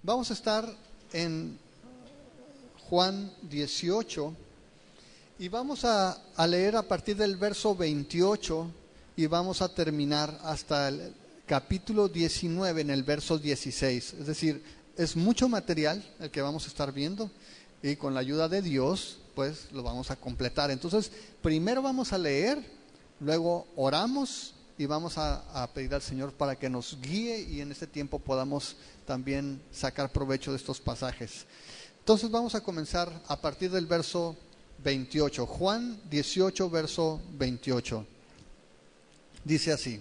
Vamos a estar en Juan 18 y vamos a leer a partir del verso 28 y vamos a terminar hasta el capítulo 19 en el verso 16. Es decir, es mucho material el que vamos a estar viendo y con la ayuda de Dios pues lo vamos a completar. Entonces, primero vamos a leer, luego oramos y vamos a pedir al Señor para que nos guíe y en este tiempo podamos también sacar provecho de estos pasajes. Entonces vamos a comenzar a partir del verso 28. Juan 18, verso 28. Dice así: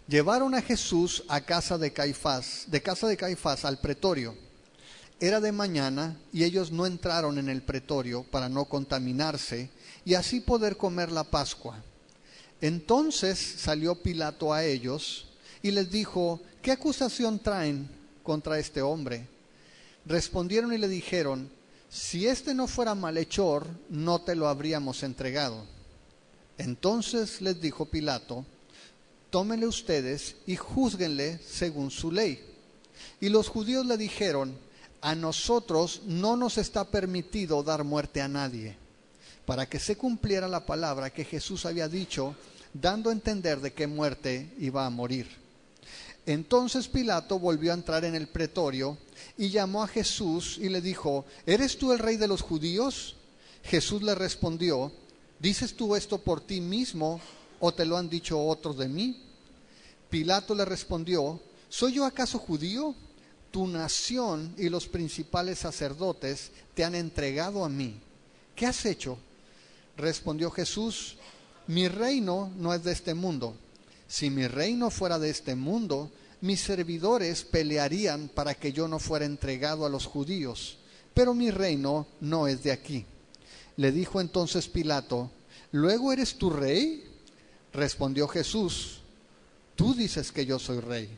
llevaron a Jesús a casa de Caifás, al pretorio. Era de mañana y ellos no entraron en el pretorio para no contaminarse y así poder comer la Pascua. Entonces salió Pilato a ellos y les dijo: ¿qué acusación traen contra este hombre? Respondieron y le dijeron: si este no fuera malhechor, no te lo habríamos entregado. Entonces les dijo Pilato: tómenle ustedes y júzguenle según su ley. Y los judíos le dijeron: a nosotros no nos está permitido dar muerte a nadie, para que se cumpliera la palabra que Jesús había dicho, dando a entender de qué muerte iba a morir. Entonces Pilato volvió a entrar en el pretorio y llamó a Jesús y le dijo: ¿eres tú el rey de los judíos? Jesús le respondió: ¿dices tú esto por ti mismo o te lo han dicho otros de mí? Pilato le respondió: ¿soy yo acaso judío? Tu nación y los principales sacerdotes te han entregado a mí. ¿Qué has hecho? Respondió Jesús: mi reino no es de este mundo. Si mi reino fuera de este mundo, mis servidores pelearían para que yo no fuera entregado a los judíos, pero mi reino no es de aquí. Le dijo entonces Pilato: ¿luego eres tú rey? Respondió Jesús: tú dices que yo soy rey.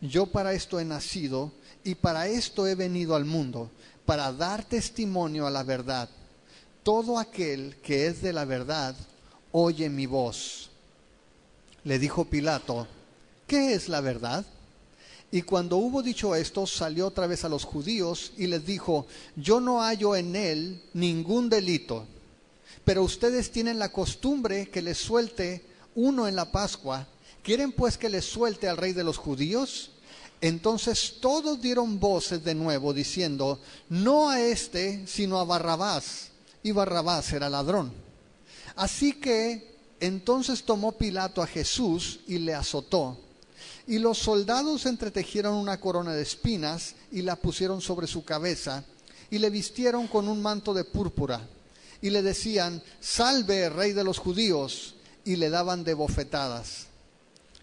Yo para esto he nacido y para esto he venido al mundo, para dar testimonio a la verdad. Todo aquel que es de la verdad oye mi voz. Le dijo Pilato: ¿qué es la verdad? Y cuando hubo dicho esto, salió otra vez a los judíos y les dijo: yo no hallo en él ningún delito, pero ustedes tienen la costumbre que les suelte uno en la Pascua. ¿Quieren pues que les suelte al rey de los judíos? Entonces todos dieron voces de nuevo diciendo: no a este, sino a Barrabás. Y Barrabás era ladrón. Así que entonces tomó Pilato a Jesús y le azotó. Y los soldados entretejieron una corona de espinas y la pusieron sobre su cabeza y le vistieron con un manto de púrpura. Y le decían: salve, rey de los judíos. Y le daban de bofetadas.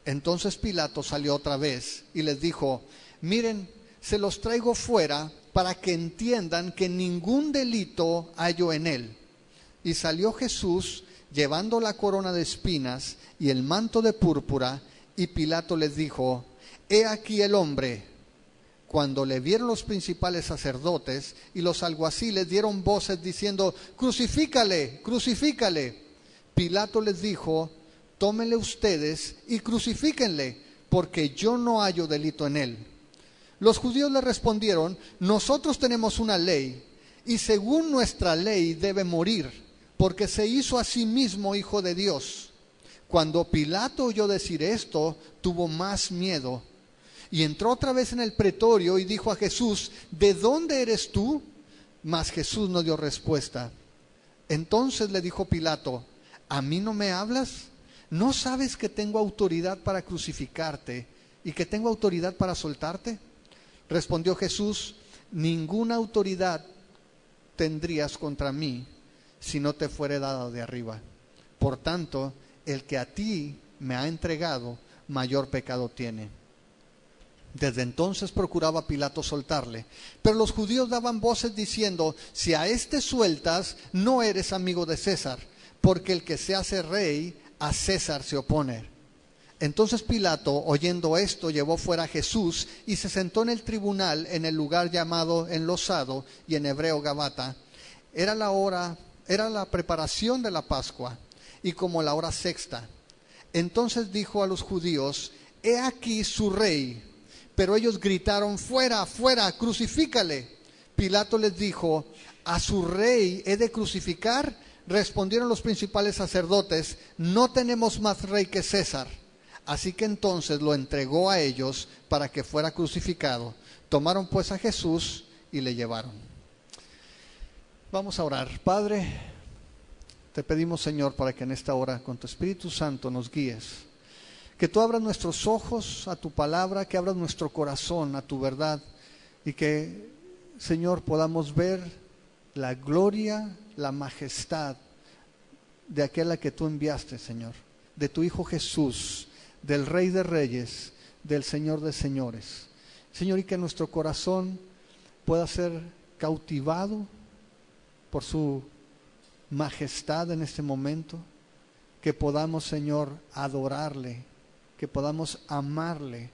Entonces Pilato salió otra vez y les dijo: miren, se los traigo fuera para que entiendan que ningún delito hallo en él. Y salió Jesús llevando la corona de espinas y el manto de púrpura, y Pilato les dijo: he aquí el hombre. Cuando le vieron los principales sacerdotes y los alguaciles, dieron voces diciendo: crucifícale, crucifícale. Pilato les dijo: tómenle ustedes y crucifíquenle, porque yo no hallo delito en él. Los judíos le respondieron: nosotros tenemos una ley, y según nuestra ley debe morir, porque se hizo a sí mismo hijo de Dios. Cuando Pilato oyó decir esto, tuvo más miedo, y entró otra vez en el pretorio y dijo a Jesús: ¿de dónde eres tú? Mas Jesús no dio respuesta. Entonces le dijo Pilato: ¿a mí no me hablas? ¿No sabes que tengo autoridad para crucificarte y que tengo autoridad para soltarte? Respondió Jesús: ninguna autoridad tendrías contra mí si no te fuere dada de arriba. Por tanto, el que a ti me ha entregado, mayor pecado tiene. Desde entonces procuraba Pilato soltarle, pero los judíos daban voces diciendo: si a este sueltas, no eres amigo de César, porque el que se hace rey, a César se opone. Entonces Pilato, oyendo esto, llevó fuera a Jesús y se sentó en el tribunal en el lugar llamado Enlosado, y en hebreo Gabata. Era la preparación de la Pascua, y como la hora sexta. Entonces dijo a los judíos: he aquí su rey. Pero ellos gritaron: fuera, fuera, crucifícale. Pilato les dijo: ¿a su rey he de crucificar? Respondieron los principales sacerdotes: no tenemos más rey que César. Así que entonces lo entregó a ellos para que fuera crucificado. Tomaron pues a Jesús y le llevaron. Vamos a orar. Padre, te pedimos, Señor, para que en esta hora con tu Espíritu Santo nos guíes. Que tú abras nuestros ojos a tu palabra, que abras nuestro corazón a tu verdad y que, Señor, podamos ver la gloria, la majestad de aquella que tú enviaste, Señor, de tu Hijo Jesús, del Rey de Reyes, del Señor de Señores. Señor, y que nuestro corazón pueda ser cautivado por su majestad en este momento, que podamos, Señor, adorarle, que podamos amarle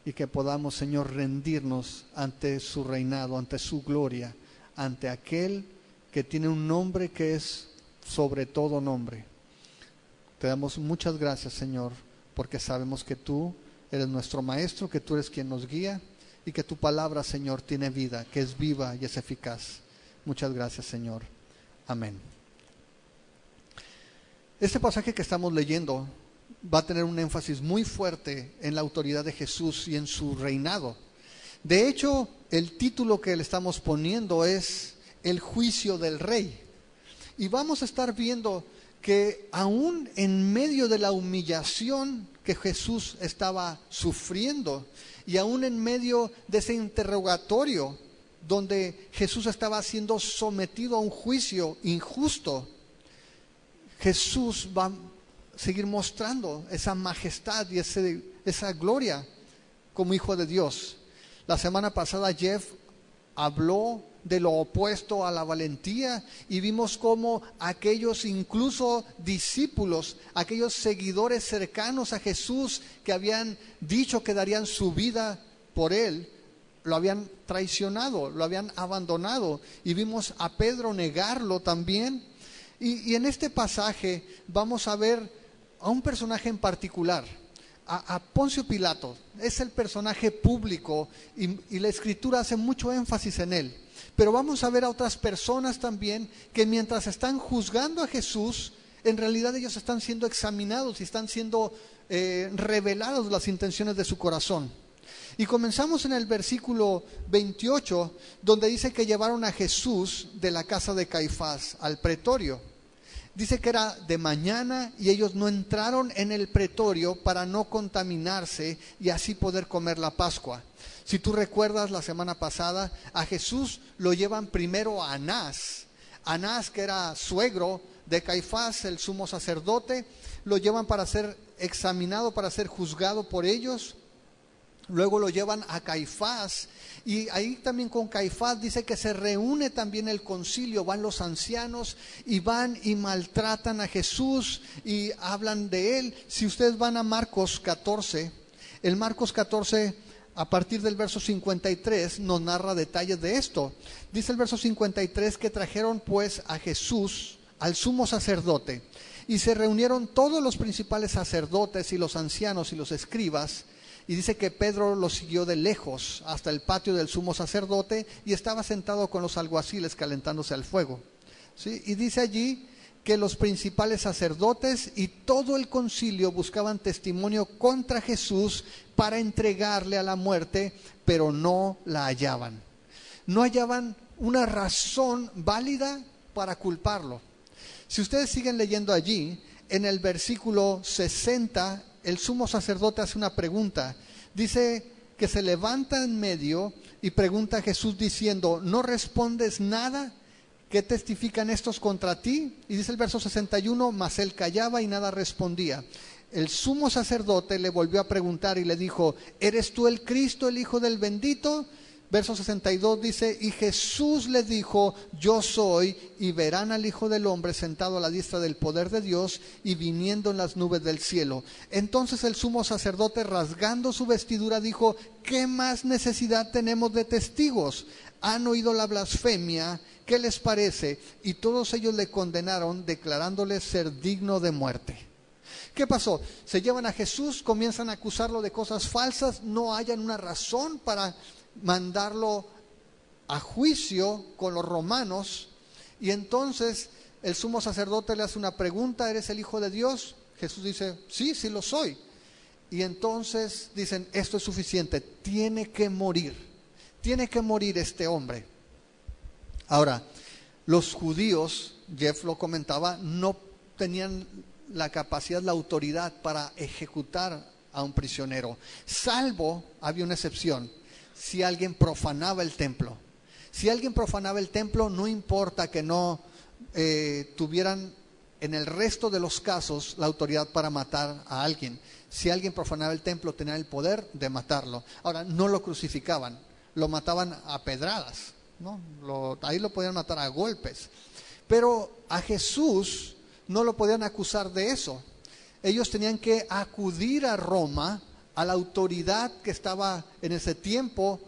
y que podamos, Señor, rendirnos ante su reinado, ante su gloria, ante aquel que tiene un nombre que es sobre todo nombre. Te damos muchas gracias, Señor, porque sabemos que tú eres nuestro Maestro, que tú eres quien nos guía y que tu palabra, Señor, tiene vida, que es viva y es eficaz. Muchas gracias, Señor. Amén. Este pasaje que estamos leyendo va a tener un énfasis muy fuerte en la autoridad de Jesús y en su reinado. De hecho, el título que le estamos poniendo es El juicio del Rey. Y vamos a estar viendo que aún en medio de la humillación que Jesús estaba sufriendo y aún en medio de ese interrogatorio donde Jesús estaba siendo sometido a un juicio injusto, Jesús va a seguir mostrando esa majestad y esa gloria como Hijo de Dios. La semana pasada Jeff habló de lo opuesto a la valentía y vimos cómo aquellos incluso discípulos, aquellos seguidores cercanos a Jesús que habían dicho que darían su vida por él, lo habían traicionado, lo habían abandonado, y vimos a Pedro negarlo también. Y en este pasaje vamos a ver a un personaje en particular, a Poncio Pilato. Es el personaje público y la Escritura hace mucho énfasis en él. Pero vamos a ver a otras personas también que mientras están juzgando a Jesús, en realidad ellos están siendo examinados y están siendo revelados las intenciones de su corazón. Y comenzamos en el versículo 28, donde dice que llevaron a Jesús de la casa de Caifás al pretorio. Dice que era de mañana y ellos no entraron en el pretorio para no contaminarse y así poder comer la Pascua. Si tú recuerdas la semana pasada, a Jesús lo llevan primero a Anás. Anás, que era suegro de Caifás, el sumo sacerdote, lo llevan para ser examinado, para ser juzgado por ellos. Luego lo llevan a Caifás y ahí también con Caifás dice que se reúne también el concilio, van los ancianos y van y maltratan a Jesús y hablan de él. Si ustedes van a Marcos 14, el Marcos 14 a partir del verso 53 nos narra detalles de esto. Dice el verso 53 que trajeron pues a Jesús al sumo sacerdote y se reunieron todos los principales sacerdotes y los ancianos y los escribas. Y dice que Pedro lo siguió de lejos hasta el patio del sumo sacerdote y estaba sentado con los alguaciles calentándose al fuego. ¿Sí? Y dice allí que los principales sacerdotes y todo el concilio buscaban testimonio contra Jesús para entregarle a la muerte, pero no la hallaban. No hallaban una razón válida para culparlo. Si ustedes siguen leyendo allí, en el versículo 60, el sumo sacerdote hace una pregunta. Dice que se levanta en medio y pregunta a Jesús diciendo: ¿no respondes nada? ¿Qué testifican estos contra ti? Y dice el verso 61, mas él callaba y nada respondía. El sumo sacerdote le volvió a preguntar y le dijo: ¿eres tú el Cristo, el Hijo del bendito? Verso 62 dice: y Jesús le dijo: yo soy, y verán al Hijo del Hombre sentado a la diestra del poder de Dios y viniendo en las nubes del cielo. Entonces el sumo sacerdote, rasgando su vestidura, dijo: ¿qué más necesidad tenemos de testigos? Han oído la blasfemia, ¿qué les parece? Y todos ellos le condenaron, declarándole ser digno de muerte. ¿Qué pasó? Se llevan a Jesús, comienzan a acusarlo de cosas falsas, no hayan una razón para mandarlo a juicio con los romanos, y entonces el sumo sacerdote le hace una pregunta: ¿eres el Hijo de Dios? Jesús dice: sí, sí lo soy. Y entonces dicen: esto es suficiente, tiene que morir este hombre. Ahora, los judíos, Jeff lo comentaba, no tenían la capacidad, la autoridad para ejecutar a un prisionero, salvo, había una excepción, si alguien profanaba el templo. Si alguien profanaba el templo, no importa que no tuvieran en el resto de los casos la autoridad para matar a alguien. Si alguien profanaba el templo, tenían el poder de matarlo. Ahora, no lo crucificaban, lo mataban a pedradas, ¿no? Ahí lo podían matar a golpes. Pero a Jesús no lo podían acusar de eso. Ellos tenían que acudir a Roma, a la autoridad que estaba en ese tiempo,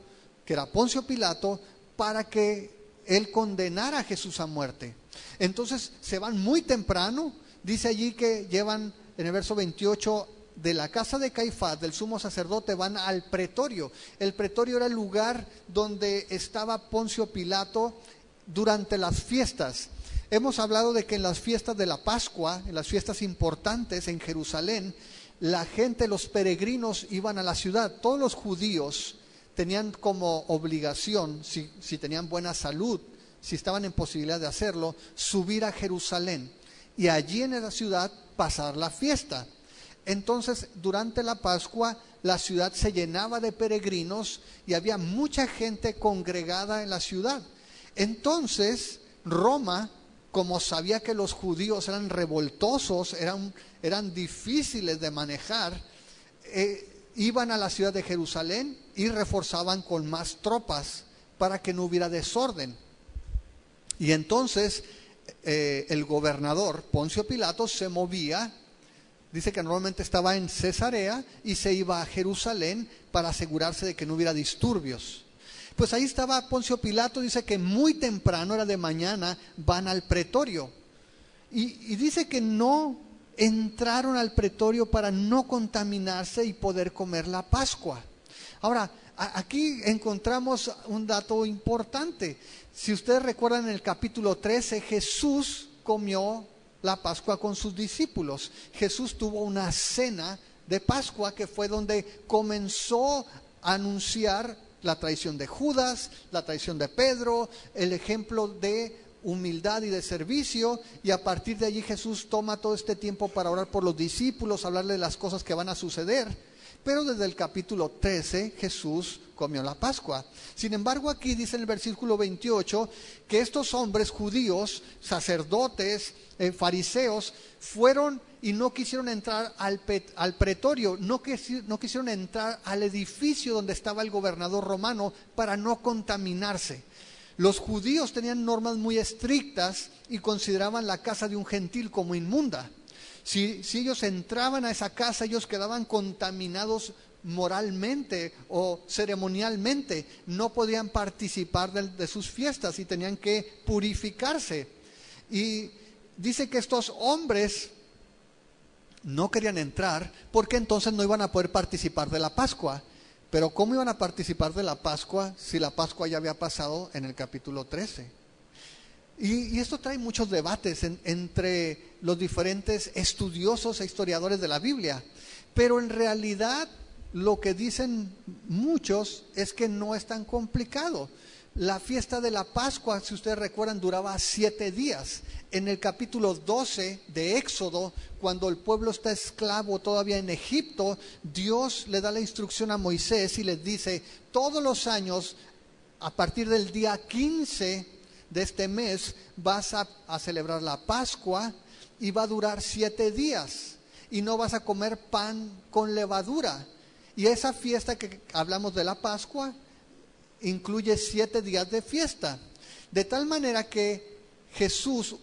que era Poncio Pilato, para que él condenara a Jesús a muerte. Entonces se van muy temprano. Dice allí que llevan, en el verso 28, de la casa de Caifás, del sumo sacerdote, van al pretorio. El pretorio era el lugar donde estaba Poncio Pilato durante las fiestas. Hemos hablado de que en las fiestas de la Pascua, en las fiestas importantes en Jerusalén, la gente, los peregrinos, iban a la ciudad. Todos los judíos tenían como obligación, si tenían buena salud, si estaban en posibilidad de hacerlo, subir a Jerusalén y allí en esa ciudad pasar la fiesta. Entonces, durante la Pascua, la ciudad se llenaba de peregrinos y había mucha gente congregada en la ciudad. Entonces, Roma, como sabía que los judíos eran revoltosos, eran difíciles de manejar, iban a la ciudad de Jerusalén y reforzaban con más tropas para que no hubiera desorden. Y entonces el gobernador Poncio Pilato se movía, dice que normalmente estaba en Cesarea y se iba a Jerusalén para asegurarse de que no hubiera disturbios. Pues ahí estaba Poncio Pilato, dice que muy temprano, era de mañana, van al pretorio. Y dice que no entraron al pretorio para no contaminarse y poder comer la Pascua. Ahora, aquí encontramos un dato importante. Si ustedes recuerdan, en el capítulo 13, Jesús comió la Pascua con sus discípulos. Jesús tuvo una cena de Pascua que fue donde comenzó a anunciar la traición de Judas, la traición de Pedro, el ejemplo de humildad y de servicio, y a partir de allí Jesús toma todo este tiempo para orar por los discípulos, hablarle de las cosas que van a suceder. Pero desde el capítulo 13 Jesús comió la Pascua. Sin embargo, aquí dice en el versículo 28 que estos hombres judíos, sacerdotes, fariseos, fueron y no quisieron entrar al pretorio, no quisieron entrar al edificio donde estaba el gobernador romano para no contaminarse. Los judíos tenían normas muy estrictas y consideraban la casa de un gentil como inmunda. Si ellos entraban a esa casa, ellos quedaban contaminados moralmente o ceremonialmente. No podían participar de sus fiestas y tenían que purificarse. Y dice que estos hombres no querían entrar porque entonces no iban a poder participar de la Pascua. Pero ¿cómo iban a participar de la Pascua si la Pascua ya había pasado en el capítulo 13? Y esto trae muchos debates entre los diferentes estudiosos e historiadores de la Biblia. Pero en realidad lo que dicen muchos es que no es tan complicado. La fiesta de la Pascua, si ustedes recuerdan, duraba 7 días. En el capítulo 12 de Éxodo, cuando el pueblo está esclavo todavía en Egipto, Dios le da la instrucción a Moisés y les dice: todos los años, a partir del día 15 de este mes, vas a celebrar la Pascua y va a durar 7 días. Y no vas a comer pan con levadura. Y esa fiesta que hablamos de la Pascua incluye 7 días de fiesta. De tal manera que Jesús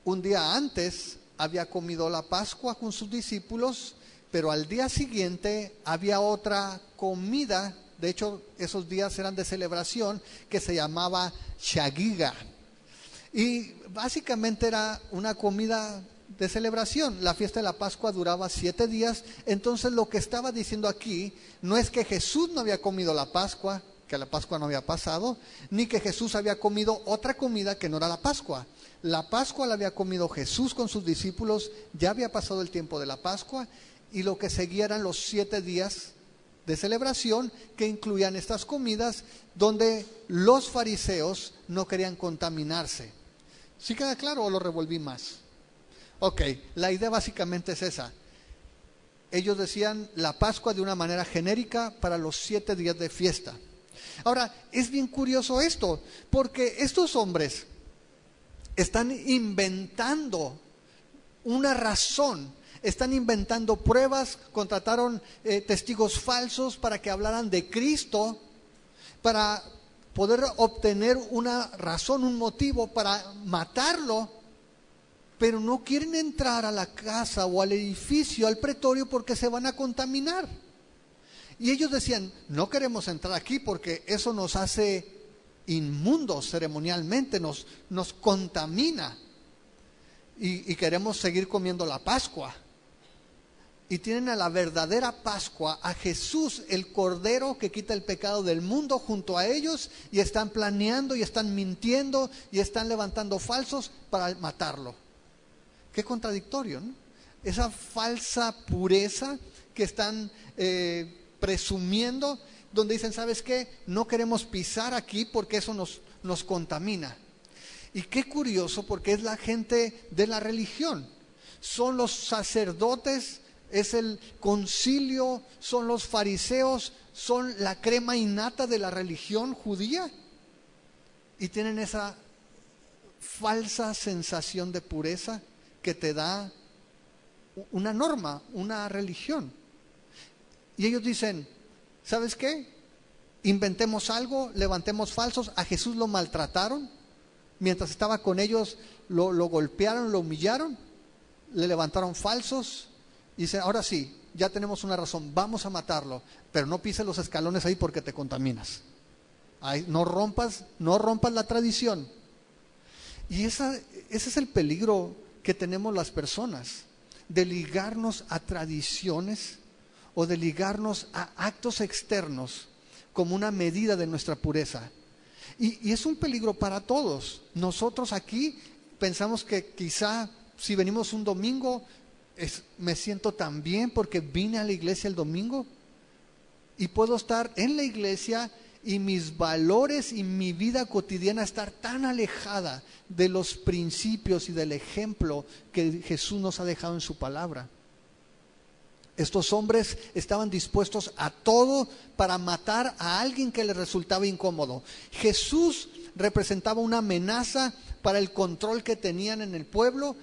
un día antes había comido la Pascua con sus discípulos, pero al día siguiente había otra comida. De hecho, esos días eran de celebración, que se llamaba Shagiga. Y básicamente era una comida de celebración. La fiesta de la Pascua duraba 7 días. Entonces lo que estaba diciendo aquí no es que Jesús no había comido la Pascua, que la Pascua no había pasado, ni que Jesús había comido otra comida que no era la Pascua. La Pascua la había comido Jesús con sus discípulos, ya había pasado el tiempo de la Pascua, y lo que seguía eran los 7 días de celebración que incluían estas comidas, donde los fariseos no querían contaminarse. ¿Sí queda claro o lo revolví más? Ok, la idea básicamente es esa. Ellos decían la Pascua de una manera genérica para los 7 días de fiesta. Ahora, es bien curioso esto, porque estos hombres están inventando una razón, están inventando pruebas, contrataron testigos falsos para que hablaran de Cristo, para poder obtener una razón, un motivo para matarlo, pero no quieren entrar a la casa o al edificio, al pretorio, porque se van a contaminar. Y ellos decían, no queremos entrar aquí porque eso nos hace inmundos ceremonialmente, nos contamina. Y queremos seguir comiendo la Pascua. Y tienen a la verdadera Pascua, a Jesús, el Cordero que quita el pecado del mundo, junto a ellos, y están planeando y están mintiendo y están levantando falsos para matarlo. Qué contradictorio, ¿no? Esa falsa pureza que están presumiendo, donde dicen, ¿sabes qué? No queremos pisar aquí porque eso nos contamina. Y qué curioso, porque es la gente de la religión, son los sacerdotes, es el concilio, son los fariseos, son la crema innata de la religión judía, y tienen esa falsa sensación de pureza que te da una norma, una religión. Y ellos dicen, ¿sabes qué? Inventemos algo, levantemos falsos. A Jesús lo maltrataron, mientras estaba con ellos lo golpearon, lo humillaron, le levantaron falsos. Y dice, ahora sí, ya tenemos una razón, vamos a matarlo, pero no pises los escalones ahí porque te contaminas. Ahí, no rompas la tradición. Y ese es el peligro que tenemos las personas, de ligarnos a tradiciones o de ligarnos a actos externos como una medida de nuestra pureza. Y es un peligro para todos. Nosotros aquí pensamos que quizá si venimos un domingo, me siento tan bien porque vine a la iglesia el domingo, y puedo estar en la iglesia y mis valores y mi vida cotidiana estar tan alejada de los principios y del ejemplo que Jesús nos ha dejado en su palabra. Estos hombres estaban dispuestos a todo para matar a alguien que les resultaba incómodo. Jesús representaba una amenaza para el control que tenían en el pueblo.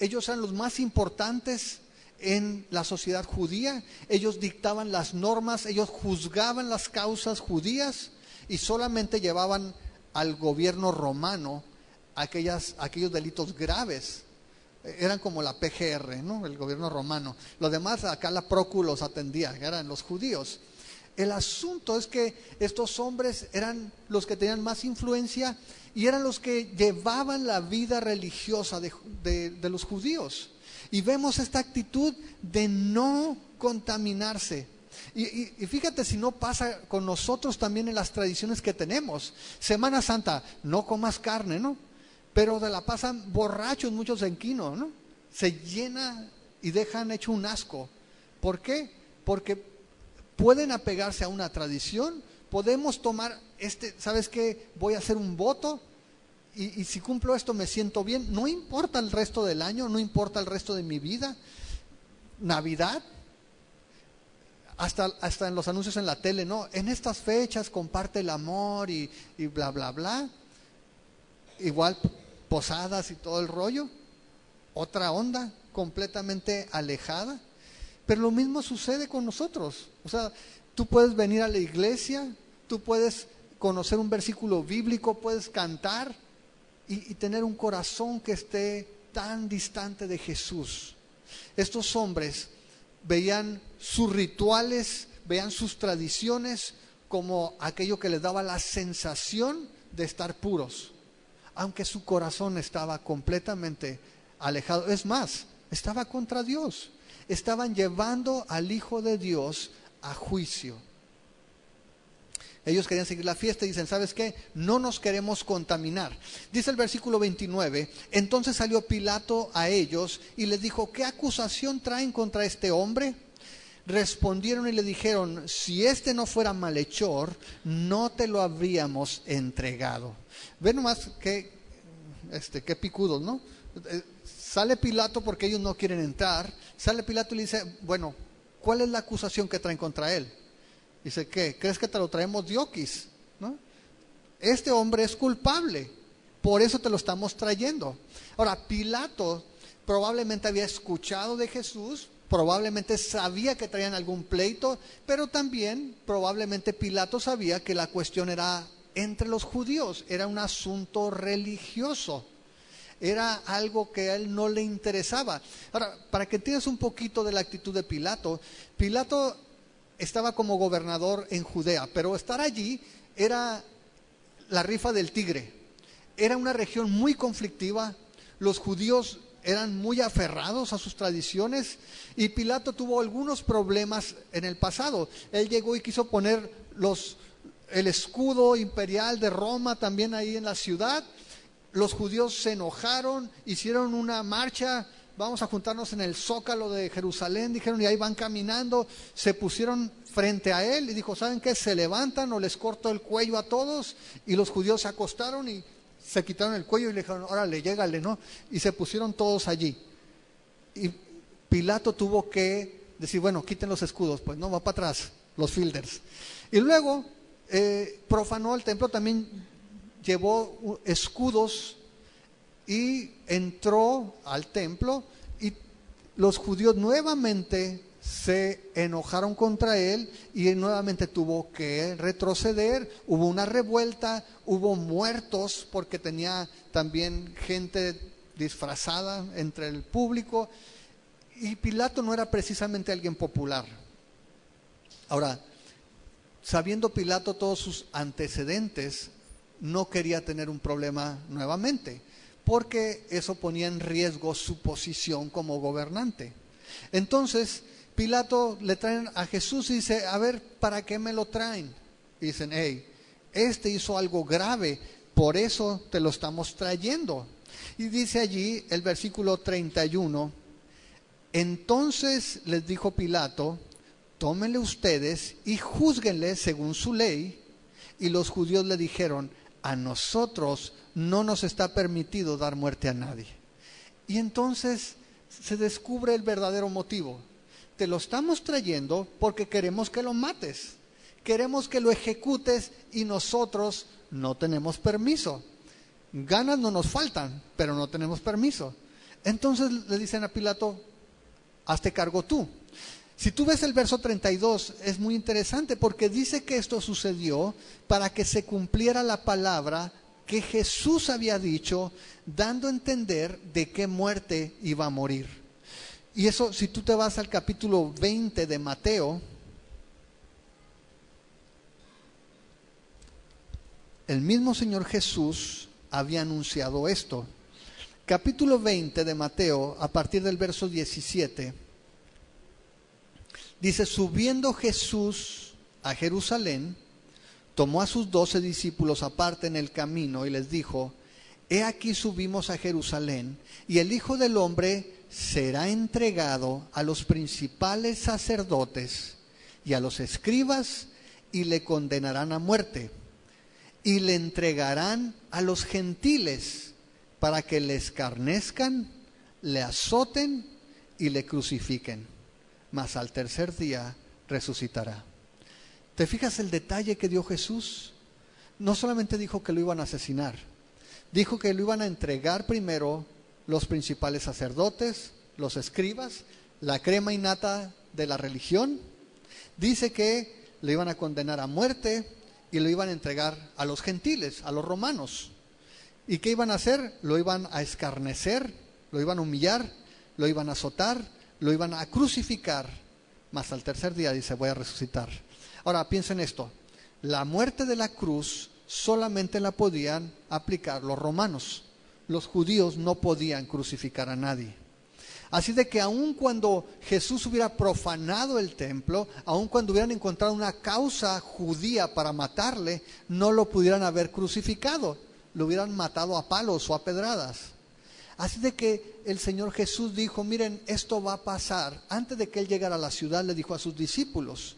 Ellos eran los más importantes en la sociedad judía. Ellos dictaban las normas, ellos juzgaban las causas judías y solamente llevaban al gobierno romano aquellos delitos graves. Eran como la PGR, ¿no? El gobierno romano. Los demás, acá la Procu los atendía, eran los judíos. El asunto es que estos hombres eran los que tenían más influencia y eran los que llevaban la vida religiosa de los judíos. Y vemos esta actitud de no contaminarse. Y fíjate si no pasa con nosotros también en las tradiciones que tenemos. Semana Santa, no comas carne, ¿no? Pero se la pasan borrachos muchos en Quino, ¿no? Se llena y dejan hecho un asco. ¿Por qué? Porque pueden apegarse a una tradición. Podemos tomar ¿sabes qué? Voy a hacer un voto y si cumplo esto me siento bien. No importa el resto del año, no importa el resto de mi vida. Navidad, hasta en los anuncios en la tele, ¿no? En estas fechas comparte el amor y bla, bla, bla. Igual posadas y todo el rollo, otra onda completamente alejada. Pero lo mismo sucede con nosotros. O sea, tú puedes venir a la iglesia, tú puedes conocer un versículo bíblico, puedes cantar y tener un corazón que esté tan distante de Jesús. Estos hombres veían sus rituales, veían sus tradiciones como aquello que les daba la sensación de estar puros, aunque su corazón estaba completamente alejado. Es más, estaba contra Dios. Estaban llevando al Hijo de Dios a juicio. Ellos querían seguir la fiesta y dicen, ¿sabes qué? No nos queremos contaminar. Dice el versículo 29, entonces salió Pilato a ellos y les dijo, ¿qué acusación traen contra este hombre? Respondieron y le dijeron, si este no fuera malhechor, no te lo habríamos entregado. Ve nomás qué picudos, ¿no? Sale Pilato porque ellos no quieren entrar. Sale Pilato y le dice, bueno, ¿cuál es la acusación que traen contra él? Dice, ¿qué? ¿Crees que te lo traemos de oquis? ¿No? Este hombre es culpable, por eso te lo estamos trayendo. Ahora, Pilato probablemente había escuchado de Jesús, probablemente sabía que traían algún pleito, pero también probablemente Pilato sabía que la cuestión era entre los judíos, era un asunto religioso, era algo que a él no le interesaba. Ahora, para que entiendas un poquito de la actitud de Pilato, Pilato estaba como gobernador en Judea, pero estar allí era la rifa del tigre. Era una región muy conflictiva, los judíos eran muy aferrados a sus tradiciones y Pilato tuvo algunos problemas en el pasado. Él llegó y quiso poner el escudo imperial de Roma también ahí en la ciudad. Los judíos se enojaron, hicieron una marcha, vamos a juntarnos en el Zócalo de Jerusalén, dijeron, y ahí van caminando, se pusieron frente a él y dijo, ¿saben qué? Se levantan o les corto el cuello a todos. Y los judíos se acostaron y se quitaron el cuello y le dijeron, órale, llégale, ¿no? Y se pusieron todos allí. Y Pilato tuvo que decir, bueno, quiten los escudos, pues no, va para atrás, los fielders. Y luego profanó el templo, también llevó escudos y entró al templo y los judíos nuevamente se enojaron contra él y él nuevamente tuvo que retroceder. Hubo una revuelta, hubo muertos porque tenía también gente disfrazada entre el público y Pilato no era precisamente alguien popular. Ahora, sabiendo Pilato todos sus antecedentes, no quería tener un problema nuevamente, porque eso ponía en riesgo su posición como gobernante. Entonces, Pilato le traen a Jesús y dice, a ver, ¿para qué me lo traen? Y dicen, hey, este hizo algo grave, por eso te lo estamos trayendo. Y dice allí el versículo 31, entonces les dijo Pilato, tómenle ustedes y júzguenle según su ley. Y los judíos le dijeron, a nosotros no nos está permitido dar muerte a nadie. Y entonces se descubre el verdadero motivo. Te lo estamos trayendo porque queremos que lo mates, queremos que lo ejecutes y nosotros no tenemos permiso. Ganas no nos faltan, pero no tenemos permiso. Entonces le dicen a Pilato, hazte cargo tú. Si tú ves el verso 32, es muy interesante porque dice que esto sucedió para que se cumpliera la palabra que Jesús había dicho, dando a entender de qué muerte iba a morir. Y eso, si tú te vas al capítulo 20 de Mateo, el mismo Señor Jesús había anunciado esto. Capítulo 20 de Mateo, a partir del verso 17, dice, subiendo Jesús a Jerusalén, tomó a sus 12 discípulos aparte en el camino y les dijo, he aquí subimos a Jerusalén y el Hijo del Hombre será entregado a los principales sacerdotes y a los escribas y le condenarán a muerte y le entregarán a los gentiles para que le escarnezcan, le azoten y le crucifiquen, mas al tercer día resucitará. ¿Te fijas el detalle que dio Jesús? No solamente dijo que lo iban a asesinar, dijo que lo iban a entregar primero los principales sacerdotes, los escribas, la crema innata de la religión. Dice que le iban a condenar a muerte y lo iban a entregar a los gentiles, a los romanos. ¿Y qué iban a hacer? Lo iban a escarnecer, lo iban a humillar, lo iban a azotar, lo iban a crucificar, mas al tercer día dice, voy a resucitar. Ahora piensen esto, la muerte de la cruz solamente la podían aplicar los romanos. los judíos no podían crucificar a nadie. Así de que aun cuando Jesús hubiera profanado el templo, aun cuando hubieran encontrado una causa judía para matarle, no lo pudieran haber crucificado, lo hubieran matado a palos o a pedradas. Así de que el Señor Jesús dijo, miren, esto va a pasar. Antes de que Él llegara a la ciudad, le dijo a sus discípulos.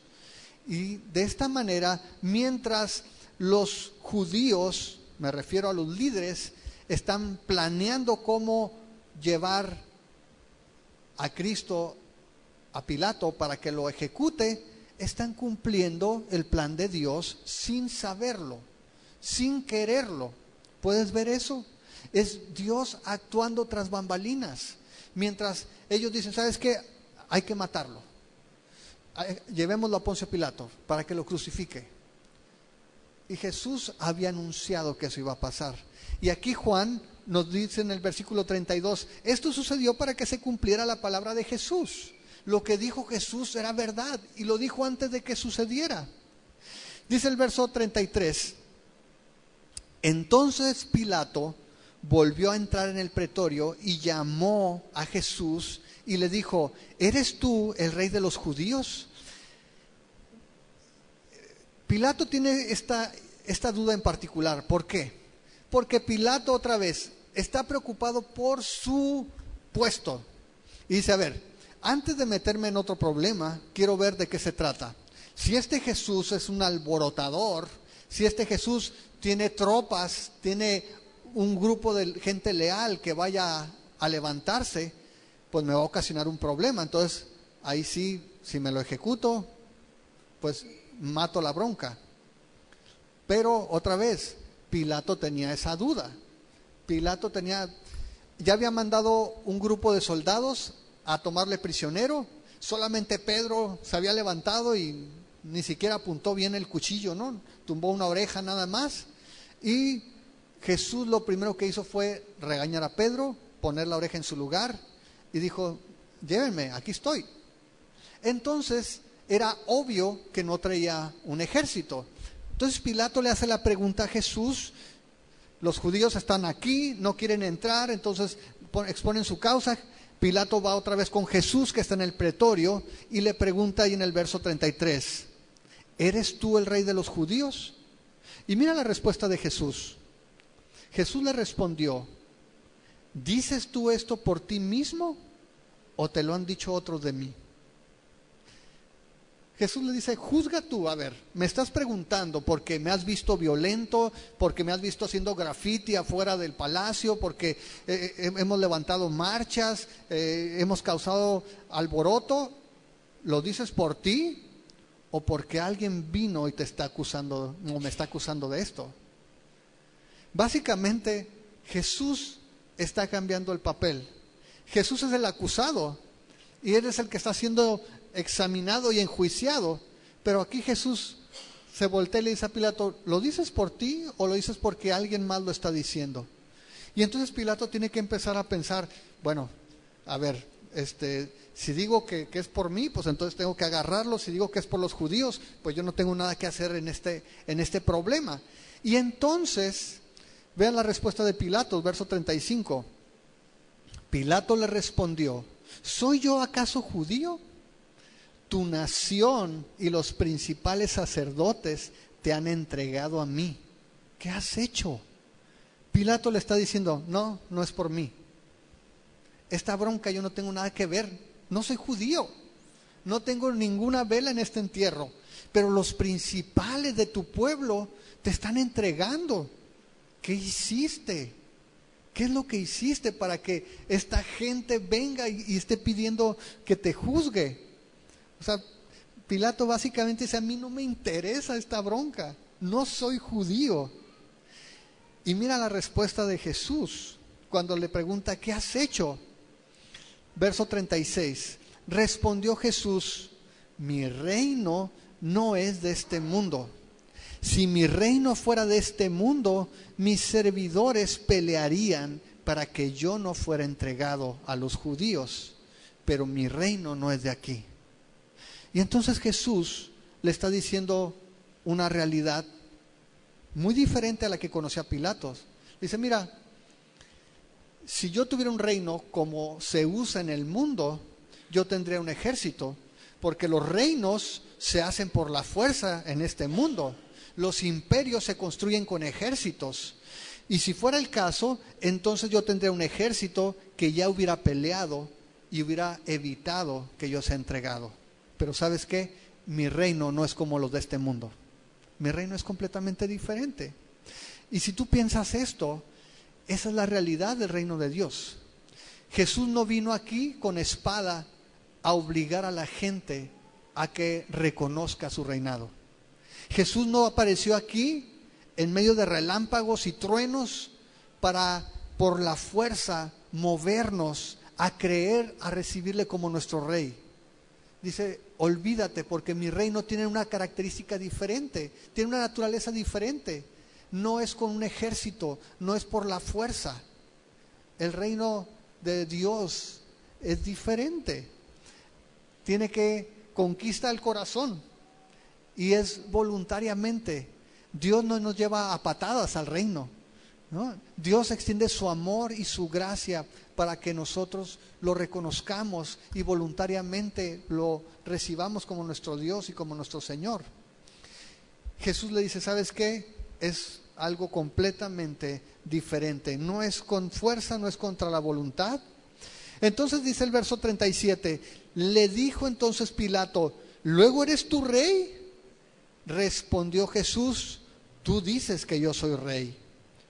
Y de esta manera, mientras los judíos, me refiero a los líderes, están planeando cómo llevar a Cristo a Pilato para que lo ejecute, están cumpliendo el plan de Dios sin saberlo, sin quererlo. ¿Puedes ver eso? Es Dios actuando tras bambalinas. Mientras ellos dicen, ¿sabes qué? Hay que matarlo. Llevémoslo a Poncio Pilato para que lo crucifique. Y Jesús había anunciado que eso iba a pasar. Y aquí Juan nos dice en el versículo 32, esto sucedió para que se cumpliera la palabra de Jesús. Lo que dijo Jesús era verdad y lo dijo antes de que sucediera. Dice el verso 33, entonces Pilato volvió a entrar en el pretorio y llamó a Jesús y le dijo, ¿eres tú el rey de los judíos? Pilato tiene esta duda en particular. ¿Por qué? Porque Pilato otra vez está preocupado por su puesto. Y dice, a ver, antes de meterme en otro problema, quiero ver de qué se trata. Si este Jesús es un alborotador, si este Jesús tiene tropas, tiene un grupo de gente leal que vaya a levantarse, pues me va a ocasionar un problema. Entonces, ahí sí, si me lo ejecuto, pues mato la bronca. Pero otra vez, Pilato tenía esa duda. Pilato ya había mandado un grupo de soldados a tomarle prisionero. Solamente Pedro se había levantado y ni siquiera apuntó bien el cuchillo, ¿no? Tumbó una oreja nada más. Y Jesús lo primero que hizo fue regañar a Pedro, poner la oreja en su lugar y dijo, llévenme, aquí estoy. Entonces era obvio que no traía un ejército. Entonces Pilato le hace la pregunta a Jesús, los judíos están aquí, no quieren entrar, entonces exponen su causa. Pilato va otra vez con Jesús que está en el pretorio y le pregunta ahí en el verso 33, ¿eres tú el rey de los judíos? Y mira la respuesta de Jesús. Jesús le respondió, ¿dices tú esto por ti mismo o te lo han dicho otros de mí? Jesús le dice, juzga tú, a ver, me estás preguntando porque me has visto violento, porque me has visto haciendo graffiti afuera del palacio, porque hemos levantado marchas, hemos causado alboroto. ¿Lo dices por ti o porque alguien vino y te está acusando o me está acusando de esto? Básicamente, Jesús está cambiando el papel. Jesús es el acusado y Él es el que está siendo examinado y enjuiciado, pero aquí Jesús se voltea y le dice a Pilato, ¿lo dices por ti o lo dices porque alguien más lo está diciendo? Y entonces Pilato tiene que empezar a pensar, bueno, a ver, si digo que es por mí, pues entonces tengo que agarrarlo. Si digo que es por los judíos, pues yo no tengo nada que hacer en este problema. Y entonces, vean la respuesta de Pilato, verso 35. Pilato le respondió, ¿soy yo acaso judío? Tu nación y los principales sacerdotes te han entregado a mí. ¿Qué has hecho? Pilato le está diciendo, no es por mí. Esta bronca yo no tengo nada que ver. No soy judío. No tengo ninguna vela en este entierro. Pero los principales de tu pueblo te están entregando. ¿Qué hiciste? ¿Qué es lo que hiciste para que esta gente venga y esté pidiendo que te juzgue? O sea, Pilato básicamente dice, a mí no me interesa esta bronca, no soy judío. Y mira la respuesta de Jesús cuando le pregunta, ¿qué has hecho? Verso 36, respondió Jesús, mi reino no es de este mundo. Si mi reino fuera de este mundo, mis servidores pelearían para que yo no fuera entregado a los judíos, pero mi reino no es de aquí. Y entonces Jesús le está diciendo una realidad muy diferente a la que conocía Pilatos. Dice, mira, si yo tuviera un reino como se usa en el mundo, yo tendría un ejército, porque los reinos se hacen por la fuerza en este mundo. Los imperios se construyen con ejércitos. Y si fuera el caso, entonces yo tendría un ejército que ya hubiera peleado y hubiera evitado que yo sea entregado. Pero ¿sabes qué? Mi reino no es como los de este mundo. Mi reino es completamente diferente. Y si tú piensas esto, esa es la realidad del reino de Dios. Jesús no vino aquí con espada a obligar a la gente a que reconozca su reinado. Jesús no apareció aquí en medio de relámpagos y truenos para, por la fuerza, movernos a creer, a recibirle como nuestro rey. Dice, olvídate, porque mi reino tiene una característica diferente, tiene una naturaleza diferente. No es con un ejército, no es por la fuerza. El reino de Dios es diferente. Tiene que conquistar el corazón y es voluntariamente. Dios no nos lleva a patadas al reino, ¿no? Dios extiende su amor y su gracia para que nosotros lo reconozcamos y voluntariamente lo recibamos como nuestro Dios y como nuestro Señor. Jesús le dice, ¿sabes qué? Es algo completamente diferente. No es con fuerza, no es contra la voluntad. Entonces dice el verso 37, le dijo entonces Pilato, ¿luego eres tú rey? Respondió Jesús, tú dices que yo soy rey.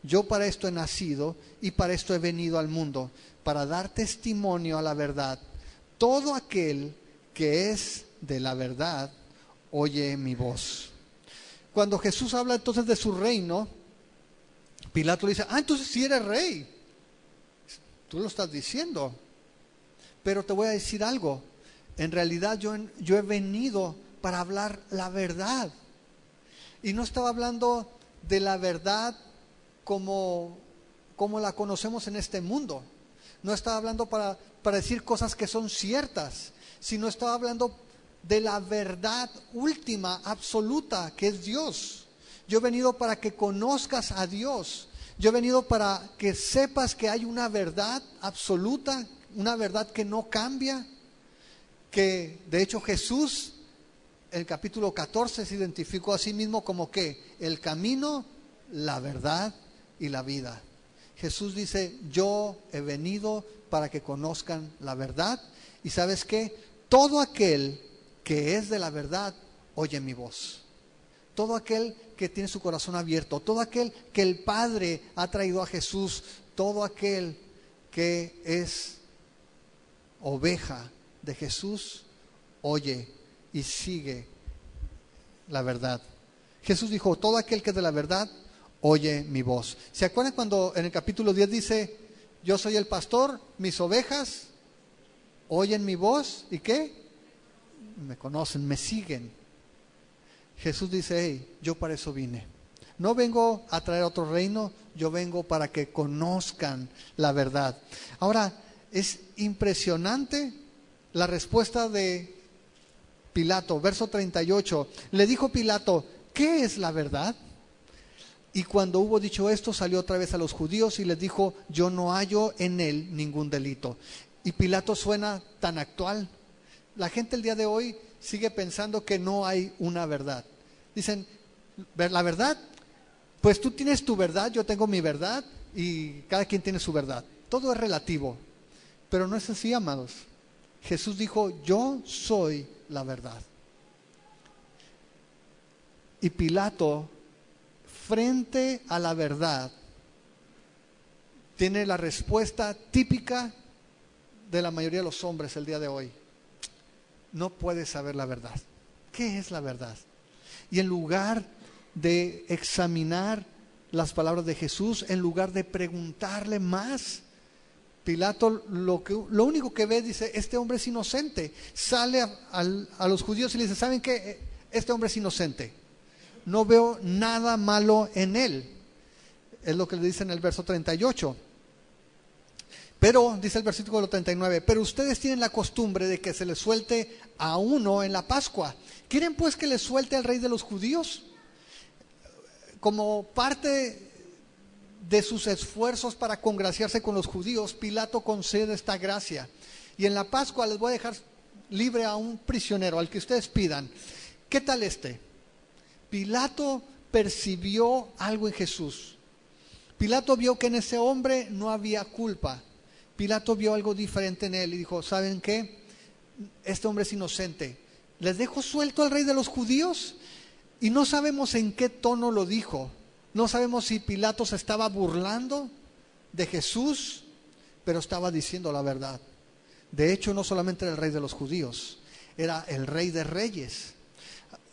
Yo para esto he nacido y para esto he venido al mundo, para dar testimonio a la verdad. Todo aquel que es de la verdad, oye mi voz. Cuando Jesús habla entonces de su reino, Pilato le dice, entonces sí eres rey. Tú lo estás diciendo. Pero te voy a decir algo. En realidad yo he venido para hablar la verdad. Y no estaba hablando de la verdad como la conocemos en este mundo. No estaba hablando para decir cosas que son ciertas, sino estaba hablando de la verdad última, absoluta, que es Dios. Yo he venido para que conozcas a Dios. Yo he venido para que sepas que hay una verdad absoluta, una verdad que no cambia, que de hecho Jesús, en el capítulo 14, se identificó a sí mismo como que el camino, la verdad y la vida. Jesús dice, yo he venido para que conozcan la verdad. Y ¿sabes qué? Todo aquel que es de la verdad, oye mi voz. Todo aquel que tiene su corazón abierto, todo aquel que el Padre ha traído a Jesús, todo aquel que es oveja de Jesús, oye y sigue la verdad. Jesús dijo, todo aquel que es de la verdad, oye mi voz. ¿Se acuerdan cuando en el capítulo 10 dice, yo soy el pastor, mis ovejas oyen mi voz? ¿Y qué? Me conocen, me siguen. Jesús dice, hey, yo para eso vine. No vengo a traer otro reino, yo vengo para que conozcan la verdad. Ahora, es impresionante la respuesta de Pilato, verso 38. Le dijo Pilato, ¿qué es la verdad? Y cuando hubo dicho esto, salió otra vez a los judíos y les dijo, yo no hallo en él ningún delito. Y Pilato suena tan actual. La gente el día de hoy sigue pensando que no hay una verdad. Dicen, ¿la verdad? Pues tú tienes tu verdad, yo tengo mi verdad y cada quien tiene su verdad. Todo es relativo. Pero no es así, amados. Jesús dijo, yo soy la verdad. Y Pilato, frente a la verdad, tiene la respuesta típica de la mayoría de los hombres el día de hoy. No puedes saber la verdad. ¿Qué es la verdad? Y en lugar de examinar las palabras de Jesús, en lugar de preguntarle más, Pilato lo único que ve, dice, este hombre es inocente. Sale a los judíos y le dice, ¿saben qué? Este hombre es inocente. No veo nada malo en él. Es lo que le dice en el verso 38. Pero, dice el versículo 39, pero ustedes tienen la costumbre de que se les suelte a uno en la Pascua. ¿Quieren pues que les suelte al rey de los judíos? Como parte de sus esfuerzos para congraciarse con los judíos, Pilato concede esta gracia. Y en la Pascua les voy a dejar libre a un prisionero, al que ustedes pidan. ¿Qué tal este? Pilato percibió algo en Jesús. Pilato vio que en ese hombre no había culpa. Pilato vio algo diferente en él y dijo, ¿saben qué? Este hombre es inocente. ¿Les dejo suelto al rey de los judíos? Y no sabemos en qué tono lo dijo. No sabemos si Pilato se estaba burlando de Jesús, pero estaba diciendo la verdad. De hecho, no solamente era el rey de los judíos, era el rey de reyes.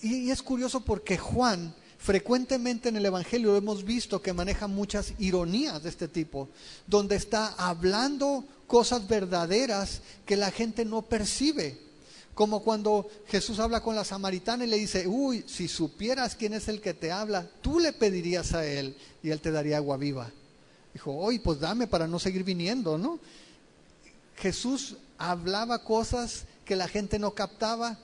Y es curioso porque Juan, frecuentemente en el Evangelio lo hemos visto que maneja muchas ironías de este tipo, donde está hablando cosas verdaderas que la gente no percibe. Como cuando Jesús habla con la samaritana y le dice, uy, si supieras quién es el que te habla, tú le pedirías a él y él te daría agua viva. Dijo, oye, pues dame para no seguir viniendo, ¿no? Jesús hablaba cosas que la gente no captaba,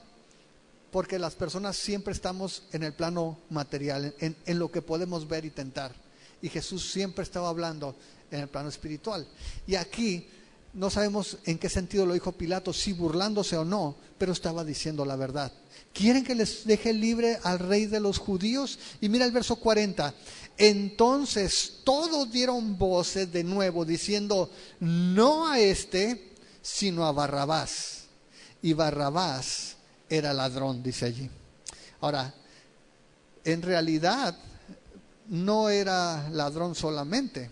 porque las personas siempre estamos en el plano material, en lo que podemos ver y tentar. Y Jesús siempre estaba hablando en el plano espiritual. Y aquí no sabemos en qué sentido lo dijo Pilato, si burlándose o no, pero estaba diciendo la verdad. ¿Quieren que les deje libre al rey de los judíos? Y mira el verso 40. Entonces todos dieron voces de nuevo diciendo, no a este, sino a Barrabás. Y Barrabás era ladrón, dice allí. Ahora, en realidad no era ladrón solamente.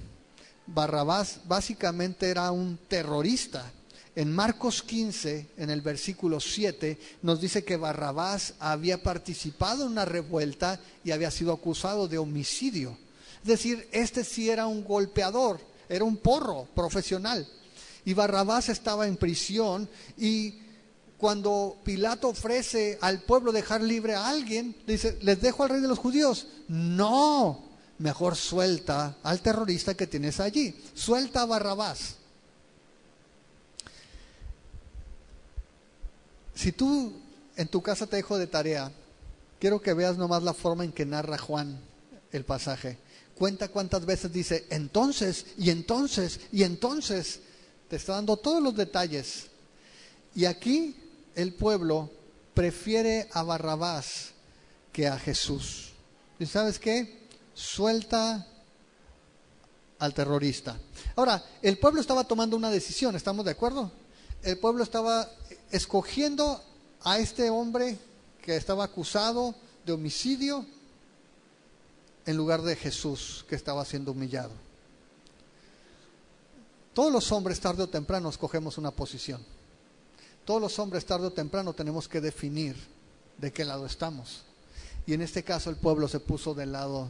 Barrabás básicamente era un terrorista. En Marcos 15, en el versículo 7, nos dice que Barrabás había participado en una revuelta y había sido acusado de homicidio. Es decir, este sí era un golpeador, era un porro profesional. Y Barrabás estaba en prisión, y cuando Pilato ofrece al pueblo dejar libre a alguien, dice, ¿les dejo al rey de los judíos? No, mejor suelta al terrorista que tienes allí, suelta a Barrabás. Si tú en tu casa te dejo de tarea, quiero que veas nomás la forma en que narra Juan el pasaje. Cuenta cuántas veces dice entonces, y entonces, y entonces. Te está dando todos los detalles. Y aquí el pueblo prefiere a Barrabás que a Jesús. ¿Y sabes qué? Suelta al terrorista. Ahora, el pueblo estaba tomando una decisión, ¿estamos de acuerdo? El pueblo estaba escogiendo a este hombre que estaba acusado de homicidio en lugar de Jesús, que estaba siendo humillado. Todos los hombres tarde o temprano escogemos una posición. Todos los hombres tarde o temprano tenemos que definir de qué lado estamos. Y en este caso el pueblo se puso del lado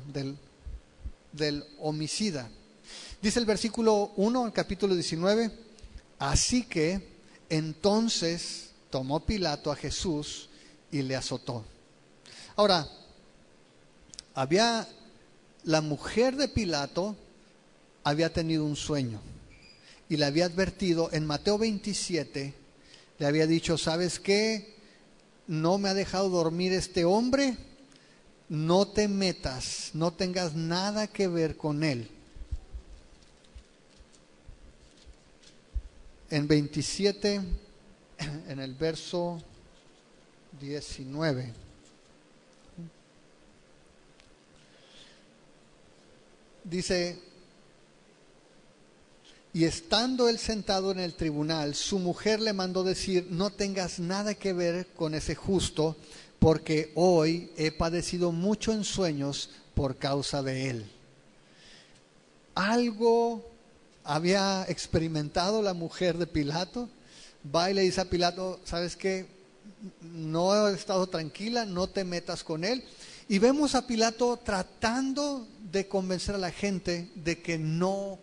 del homicida. Dice el versículo 1, el capítulo 19, así que entonces tomó Pilato a Jesús y le azotó. Ahora, la mujer de Pilato había tenido un sueño y le había advertido en Mateo 27, le había dicho, ¿sabes qué? No me ha dejado dormir este hombre, no te metas, no tengas nada que ver con él. En 27, en el verso 19. Dice, y estando él sentado en el tribunal, su mujer le mandó decir, no tengas nada que ver con ese justo, porque hoy he padecido mucho en sueños por causa de él. Algo había experimentado la mujer de Pilato. Va y le dice a Pilato, ¿sabes qué? No he estado tranquila, no te metas con él. Y vemos a Pilato tratando de convencer a la gente de que no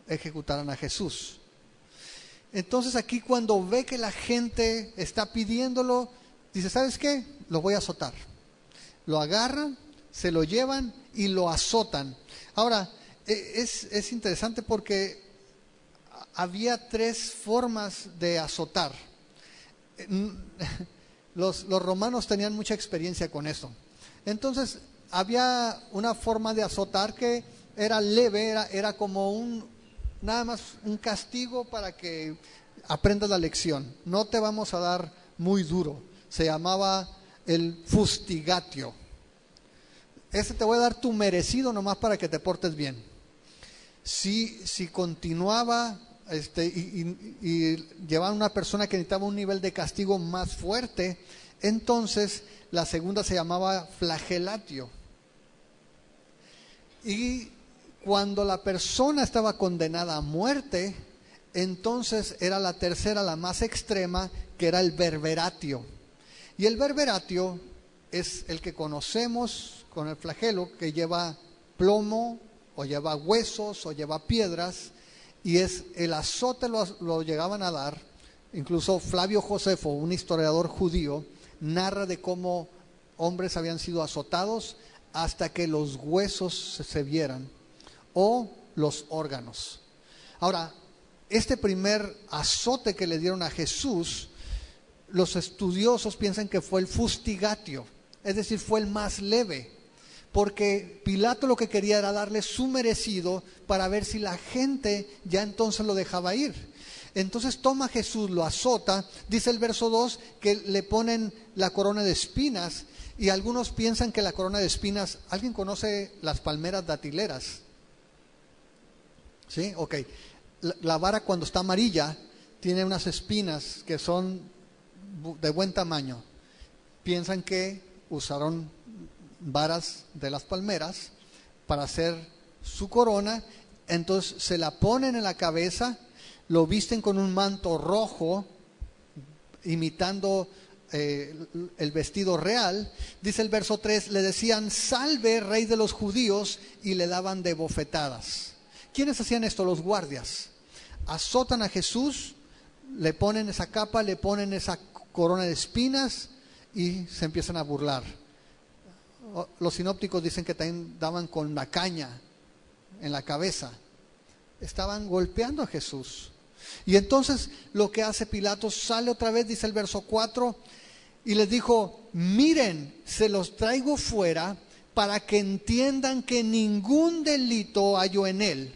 ejecutaran a Jesús. Entonces aquí cuando ve que la gente está pidiéndolo, dice, ¿sabes qué? Lo voy a azotar. Lo agarran, se lo llevan y lo azotan. Ahora, es interesante porque había tres formas de azotar. Los romanos tenían mucha experiencia con eso. Entonces, había una forma de azotar que era leve, era como nada más un castigo para que aprendas la lección. No te vamos a dar muy duro. Se llamaba el fustigatio. Ese te voy a dar tu merecido nomás para que te portes bien. Si continuaba y llevaban una persona que necesitaba un nivel de castigo más fuerte, entonces la segunda se llamaba flagelatio. Y cuando la persona estaba condenada a muerte, entonces era la tercera, la más extrema, que era el verberatio. Y el verberatio es el que conocemos con el flagelo, que lleva plomo, o lleva huesos, o lleva piedras, y es el azote lo llegaban a dar. Incluso Flavio Josefo, un historiador judío, narra de cómo hombres habían sido azotados hasta que los huesos se vieran, o los órganos. Ahora, este primer azote que le dieron a Jesús, los estudiosos piensan que fue el fustigatio, es decir, fue el más leve, porque Pilato lo que quería era darle su merecido para ver si la gente ya entonces lo dejaba ir. Entonces toma a Jesús, lo azota, dice el verso 2 que le ponen la corona de espinas, y algunos piensan que la corona de espinas, ¿alguien conoce las palmeras datileras? ¿Sí? Ok. La vara cuando está amarilla tiene unas espinas que son de buen tamaño. Piensan que usaron varas de las palmeras para hacer su corona, entonces se la ponen en la cabeza, lo visten con un manto rojo, imitando el vestido real. Dice el verso 3, le decían: salve, rey de los judíos, y le daban de bofetadas. ¿Quiénes hacían esto? Los guardias. Azotan a Jesús, le ponen esa capa, le ponen esa corona de espinas y se empiezan a burlar. Los sinópticos dicen que también daban con la caña en la cabeza. Estaban golpeando a Jesús. Y entonces lo que hace Pilato, sale otra vez, dice el verso 4, y les dijo: miren, se los traigo fuera para que entiendan que ningún delito hallo en él.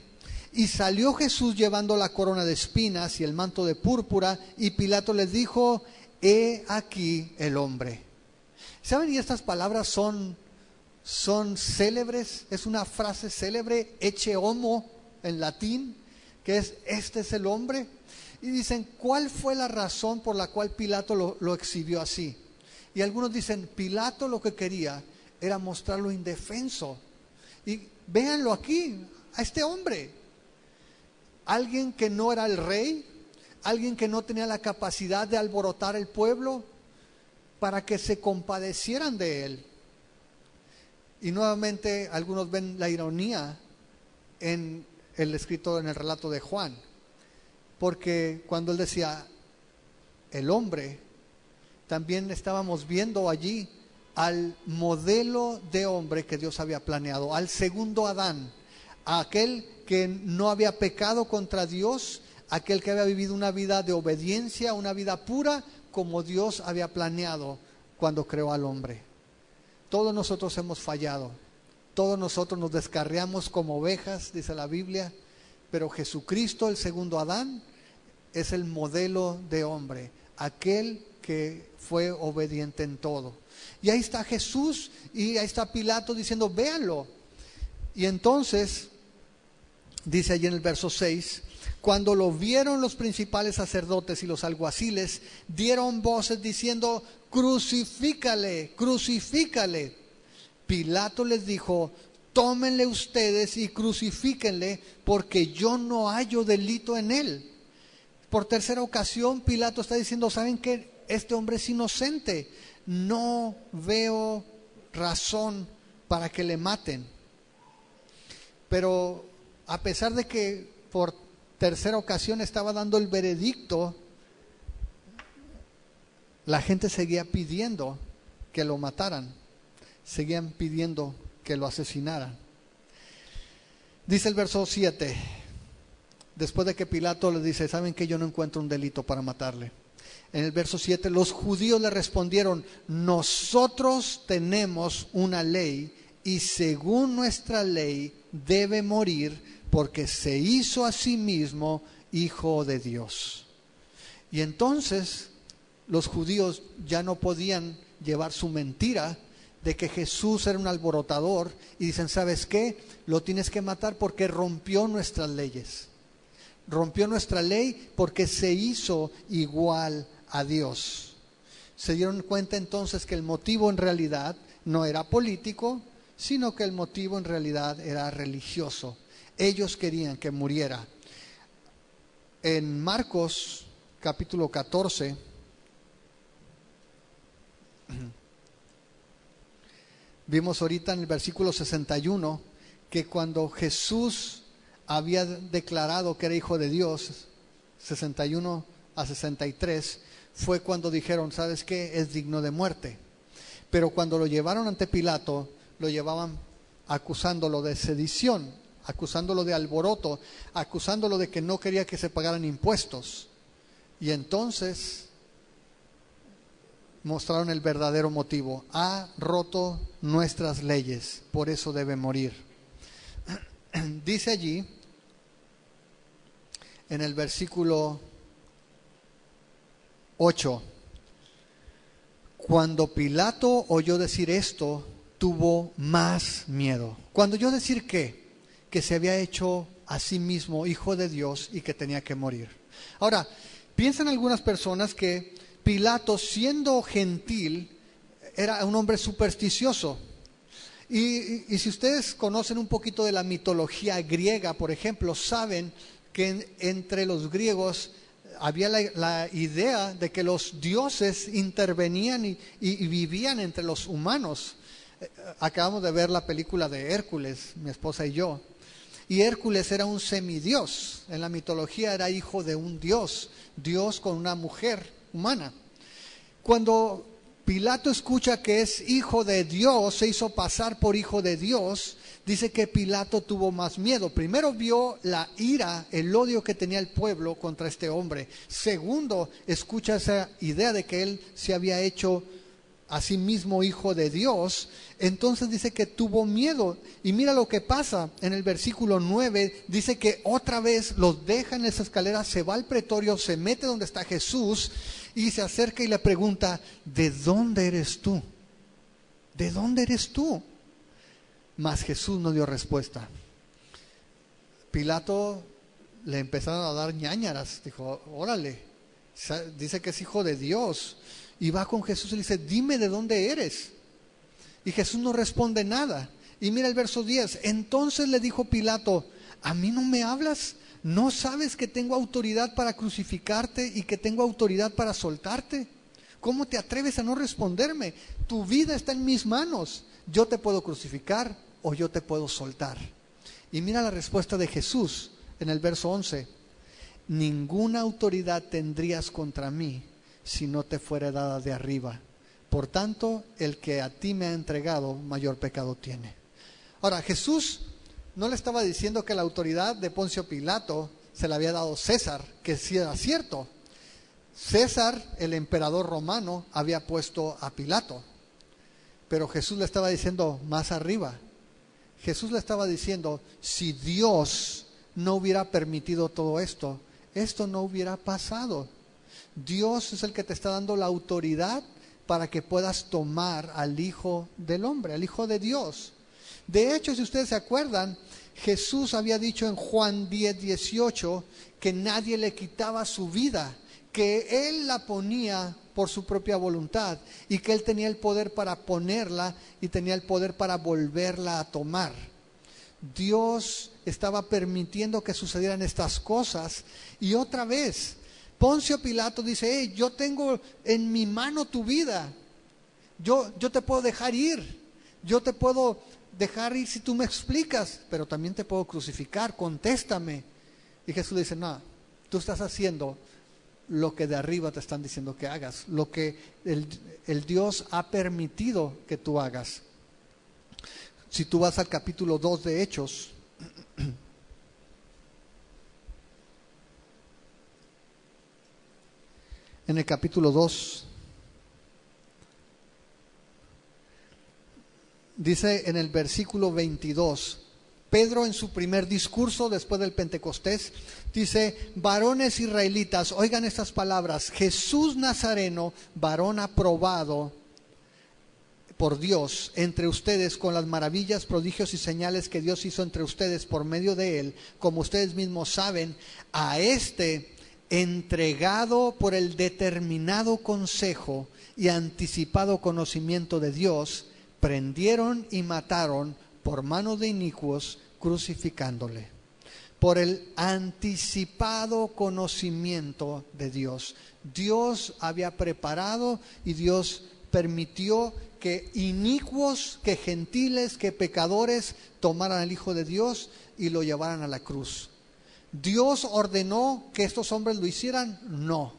Y salió Jesús llevando la corona de espinas y el manto de púrpura, y Pilato les dijo: he aquí el hombre. ¿Saben? Y estas palabras son célebres. Es una frase célebre, ecce homo en latín, que es: este es el hombre. Y dicen, ¿cuál fue la razón por la cual Pilato lo exhibió así? Y algunos dicen, Pilato lo que quería era mostrarlo indefenso. Y véanlo aquí, a este hombre, alguien que no era el rey, alguien que no tenía la capacidad de alborotar el pueblo para que se compadecieran de él. Y nuevamente algunos ven la ironía en el escrito, en el relato de Juan, porque cuando él decía el hombre, también estábamos viendo allí al modelo de hombre que Dios había planeado, al segundo Adán, aquel que no había pecado contra Dios, aquel que había vivido una vida de obediencia, una vida pura, como Dios había planeado cuando creó al hombre. Todos nosotros hemos fallado, todos nosotros nos descarriamos como ovejas, dice la Biblia, pero Jesucristo, el segundo Adán, es el modelo de hombre, aquel que fue obediente en todo. Y ahí está Jesús, y ahí está Pilato diciendo, véanlo. Y entonces, dice allí en el verso 6, cuando lo vieron los principales sacerdotes y los alguaciles, dieron voces diciendo, crucifícale, crucifícale. Pilato les dijo, tómenle ustedes y crucifíquenle, porque yo no hallo delito en él. Por tercera ocasión, Pilato está diciendo, ¿saben qué? Este hombre es inocente, no veo razón para que le maten. Pero a pesar de que por tercera ocasión estaba dando el veredicto, la gente seguía pidiendo que lo mataran, seguían pidiendo que lo asesinaran. Dice el verso 7, después de que Pilato le dice, ¿saben qué? Yo no encuentro un delito para matarle. En el verso 7, los judíos le respondieron, nosotros tenemos una ley y según nuestra ley debe morir porque se hizo a sí mismo hijo de Dios. Y entonces los judíos ya no podían llevar su mentira de que Jesús era un alborotador y dicen, ¿sabes qué? Lo tienes que matar porque rompió nuestras leyes. Rompió nuestra ley porque se hizo igual a Dios. Se dieron cuenta entonces que el motivo en realidad no era político, sino que el motivo en realidad era religioso. Ellos querían que muriera. En Marcos capítulo 14, vimos ahorita en el versículo 61 que cuando Jesús había declarado que era hijo de Dios, 61 a 63, fue cuando dijeron, ¿sabes qué? Es digno de muerte. Pero cuando lo llevaron ante Pilato, lo llevaban acusándolo de sedición, acusándolo de alboroto, acusándolo de que no quería que se pagaran impuestos. Y entonces mostraron el verdadero motivo. Ha roto nuestras leyes, por eso debe morir. Dice allí, en el versículo 8, cuando Pilato oyó decir esto, tuvo más miedo. ¿Cuando oyó decir qué? Que se había hecho a sí mismo hijo de Dios y que tenía que morir. Ahora, piensan algunas personas que Pilato, siendo gentil, era un hombre supersticioso. Y si ustedes conocen un poquito de la mitología griega, por ejemplo, saben que entre los griegos había la idea de que los dioses intervenían y vivían entre los humanos. Acabamos de ver la película de Hércules, mi esposa y yo. Y Hércules era un semidios. En la mitología era hijo de un dios, Dios con una mujer humana. Cuando Pilato escucha que es hijo de Dios, se hizo pasar por hijo de Dios, dice que Pilato tuvo más miedo. Primero vio la ira, el odio que tenía el pueblo contra este hombre. Segundo, escucha esa idea de que él se había hecho a sí mismo hijo de Dios. Entonces dice que tuvo miedo. Y mira lo que pasa en el versículo 9. Dice que otra vez los deja en esa escalera, se va al pretorio, se mete donde está Jesús y se acerca y le pregunta, ¿de dónde eres tú? ¿De dónde eres tú? Mas Jesús no dio respuesta. Pilato le empezaron a dar ñáñaras. Dijo, órale, dice que es hijo de Dios. Y va con Jesús y le dice, dime de dónde eres. Y Jesús no responde nada. Y mira el verso 10. Entonces le dijo Pilato, ¿a mí no me hablas? ¿No sabes que tengo autoridad para crucificarte y que tengo autoridad para soltarte? ¿Cómo te atreves a no responderme? Tu vida está en mis manos. Yo te puedo crucificar o yo te puedo soltar. Y mira la respuesta de Jesús en el verso 11. Ninguna autoridad tendrías contra mí si no te fuera dada de arriba. Por tanto, el que a ti me ha entregado, mayor pecado tiene. Ahora, Jesús no le estaba diciendo que la autoridad de Poncio Pilato se la había dado César, que sí era cierto. César, el emperador romano, había puesto a Pilato. Pero Jesús le estaba diciendo más arriba. Jesús le estaba diciendo, si Dios no hubiera permitido todo esto, esto no hubiera pasado. Dios es el que te está dando la autoridad para que puedas tomar al Hijo del Hombre, al Hijo de Dios. De hecho, si ustedes se acuerdan, Jesús había dicho en Juan 10:18 que nadie le quitaba su vida, que Él la ponía por su propia voluntad y que Él tenía el poder para ponerla y tenía el poder para volverla a tomar. Dios estaba permitiendo que sucedieran estas cosas y otra vez Poncio Pilato dice, hey, yo tengo en mi mano tu vida, yo te puedo dejar ir, yo te puedo dejar ir si tú me explicas, pero también te puedo crucificar, contéstame. Y Jesús dice, no, tú estás haciendo lo que de arriba te están diciendo que hagas, lo que el Dios ha permitido que tú hagas. Si tú vas al capítulo 2 de Hechos, en el capítulo 2, dice en el versículo 22, Pedro en su primer discurso después del Pentecostés dice: varones israelitas, oigan estas palabras, Jesús Nazareno, varón aprobado por Dios entre ustedes con las maravillas, prodigios y señales que Dios hizo entre ustedes por medio de él, como ustedes mismos saben, a este entregado por el determinado consejo y anticipado conocimiento de Dios, prendieron y mataron por mano de inicuos, crucificándole. Por el anticipado conocimiento de Dios. Dios había preparado y Dios permitió que inicuos, que gentiles, que pecadores tomaran al Hijo de Dios y lo llevaran a la cruz. ¿Dios ordenó que estos hombres lo hicieran? No.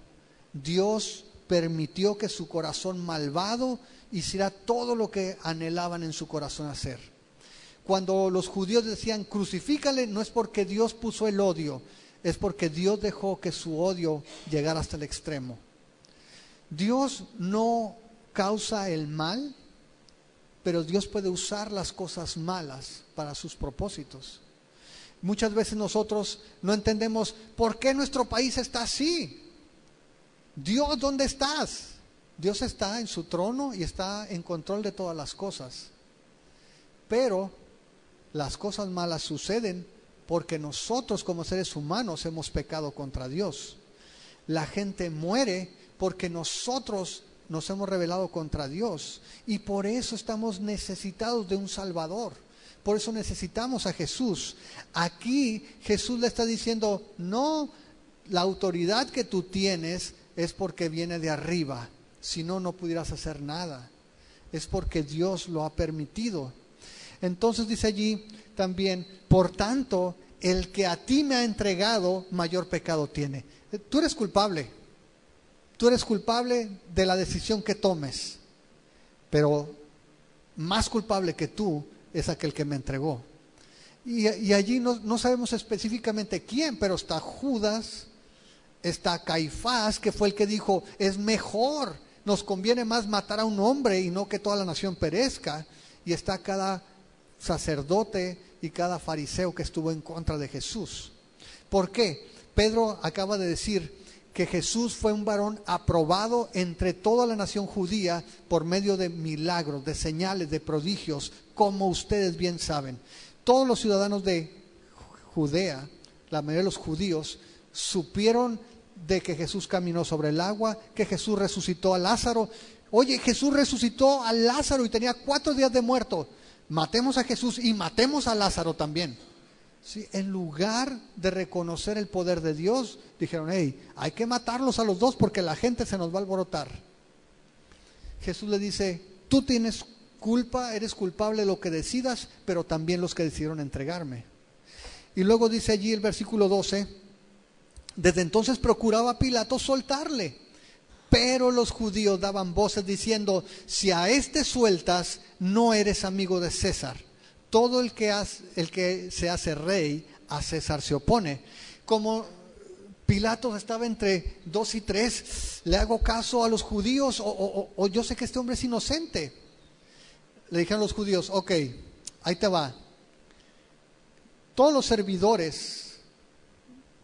Dios permitió que su corazón malvado hiciera todo lo que anhelaban en su corazón hacer. Cuando los judíos decían crucifícale, no es porque Dios puso el odio, es porque Dios dejó que su odio llegara hasta el extremo. Dios no causa el mal, pero Dios puede usar las cosas malas para sus propósitos. Muchas veces nosotros no entendemos por qué nuestro país está así. Dios, ¿dónde estás? Dios está en su trono y está en control de todas las cosas. Pero las cosas malas suceden porque nosotros como seres humanos hemos pecado contra Dios. La gente muere porque nosotros nos hemos rebelado contra Dios y por eso estamos necesitados de un Salvador. Por eso necesitamos a Jesús. Aquí Jesús le está diciendo, no, la autoridad que tú tienes es porque viene de arriba. Si no, no pudieras hacer nada. Es porque Dios lo ha permitido. Entonces dice allí también, por tanto, el que a ti me ha entregado, mayor pecado tiene. Tú eres culpable. Tú eres culpable de la decisión que tomes. Pero más culpable que tú es aquel que me entregó. Y allí no sabemos específicamente quién, pero está Judas, está Caifás, que fue el que dijo, es mejor, nos conviene más matar a un hombre y no que toda la nación perezca. Y está cada sacerdote y cada fariseo que estuvo en contra de Jesús. ¿Por qué? Pedro acaba de decir que Jesús fue un varón aprobado entre toda la nación judía por medio de milagros, de señales, de prodigios, como ustedes bien saben. Todos los ciudadanos de Judea, la mayoría de los judíos, supieron de que Jesús caminó sobre el agua, que Jesús resucitó a Lázaro. Oye, Jesús resucitó a Lázaro y tenía 4 días de muerto. Matemos a Jesús y matemos a Lázaro también. Sí, en lugar de reconocer el poder de Dios, dijeron, hey, hay que matarlos a los dos porque la gente se nos va a alborotar. Jesús le dice, tú tienes culpa, eres culpable de lo que decidas, pero también los que decidieron entregarme. Y luego dice allí el versículo 12, desde entonces procuraba Pilato soltarle, pero los judíos daban voces diciendo, si a este sueltas, no eres amigo de César. Todo el que se hace rey, a César se opone. Como Pilato estaba entre 2 y 3, ¿le hago caso a los judíos o yo sé que este hombre es inocente? Le dijeron los judíos, ok, ahí te va. Todos los servidores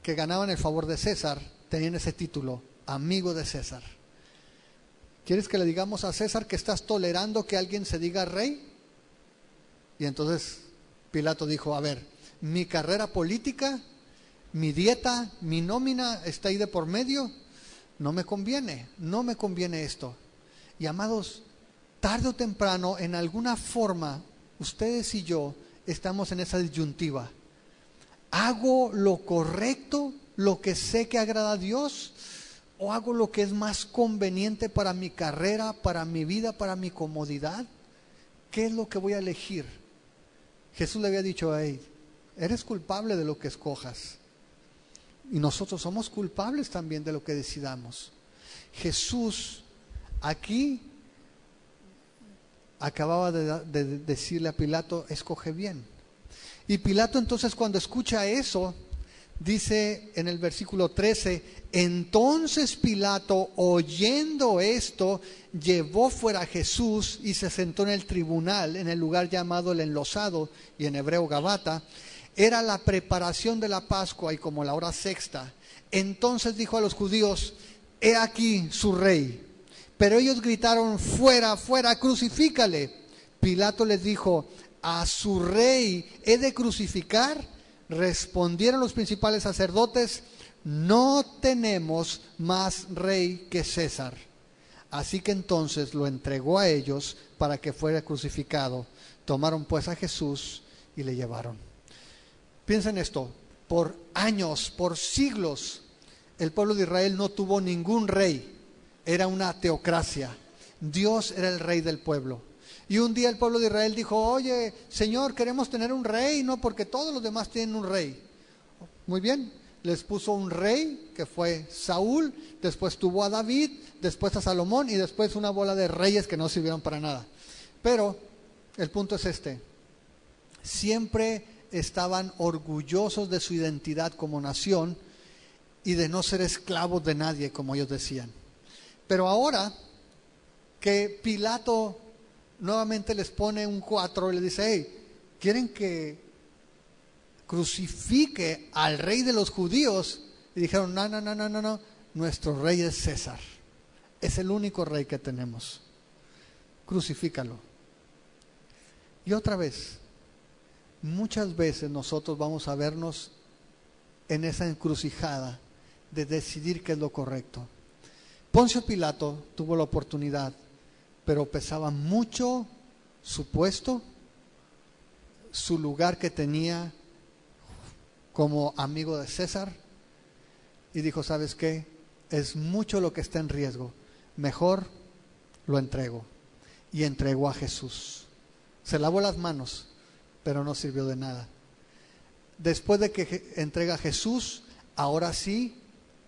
que ganaban el favor de César tenían ese título, amigo de César. ¿Quieres que le digamos a César que estás tolerando que alguien se diga rey? Y entonces Pilato dijo, a ver, mi carrera política, mi dieta, mi nómina está ahí de por medio, no me conviene esto. Y amados, tarde o temprano, en alguna forma, ustedes y yo estamos en esa disyuntiva. ¿Hago lo correcto, lo que sé que agrada a Dios? ¿O hago lo que es más conveniente para mi carrera, para mi vida, para mi comodidad? ¿Qué es lo que voy a elegir? Jesús le había dicho a él, eres culpable de lo que escojas. Y nosotros somos culpables también de lo que decidamos. Jesús aquí acababa de decirle a Pilato, escoge bien. Y Pilato entonces cuando escucha eso, Dice en el versículo 13: entonces Pilato, oyendo esto, llevó fuera a Jesús y se sentó en el tribunal, en el lugar llamado el Enlosado, y en hebreo Gabata. Era la preparación de la Pascua y como la hora sexta. Entonces dijo a los judíos: he aquí su rey. Pero ellos gritaron: fuera, fuera, crucifícale. Pilato les dijo: ¿a su rey he de crucificar? Respondieron los principales sacerdotes: no tenemos más rey que César. Así que entonces lo entregó a ellos para que fuera crucificado. Tomaron pues a Jesús y le llevaron. Piensen esto: por años, por siglos, el pueblo de Israel no tuvo ningún rey. Era una teocracia. Dios era el rey del pueblo. Y un día el pueblo de Israel dijo: oye, Señor, queremos tener un rey, no porque todos los demás tienen un rey. Muy bien, les puso un rey que fue Saúl, después tuvo a David, después a Salomón y después una bola de reyes que no sirvieron para nada. Pero el punto es este: siempre estaban orgullosos de su identidad como nación y de no ser esclavos de nadie, como ellos decían. Pero ahora que Pilato nuevamente les pone un 4 y les dice: hey, ¿quieren que crucifique al rey de los judíos? Y dijeron: no, nuestro rey es César, es el único rey que tenemos, crucifícalo. Y otra vez, muchas veces nosotros vamos a vernos en esa encrucijada de decidir qué es lo correcto. Poncio Pilato tuvo la oportunidad, pero pesaba mucho su puesto, su lugar que tenía como amigo de César, y dijo: ¿sabes qué? Es mucho lo que está en riesgo, mejor lo entrego. Y entregó a Jesús. Se lavó las manos, pero no sirvió de nada. Después de que entrega a Jesús, ahora sí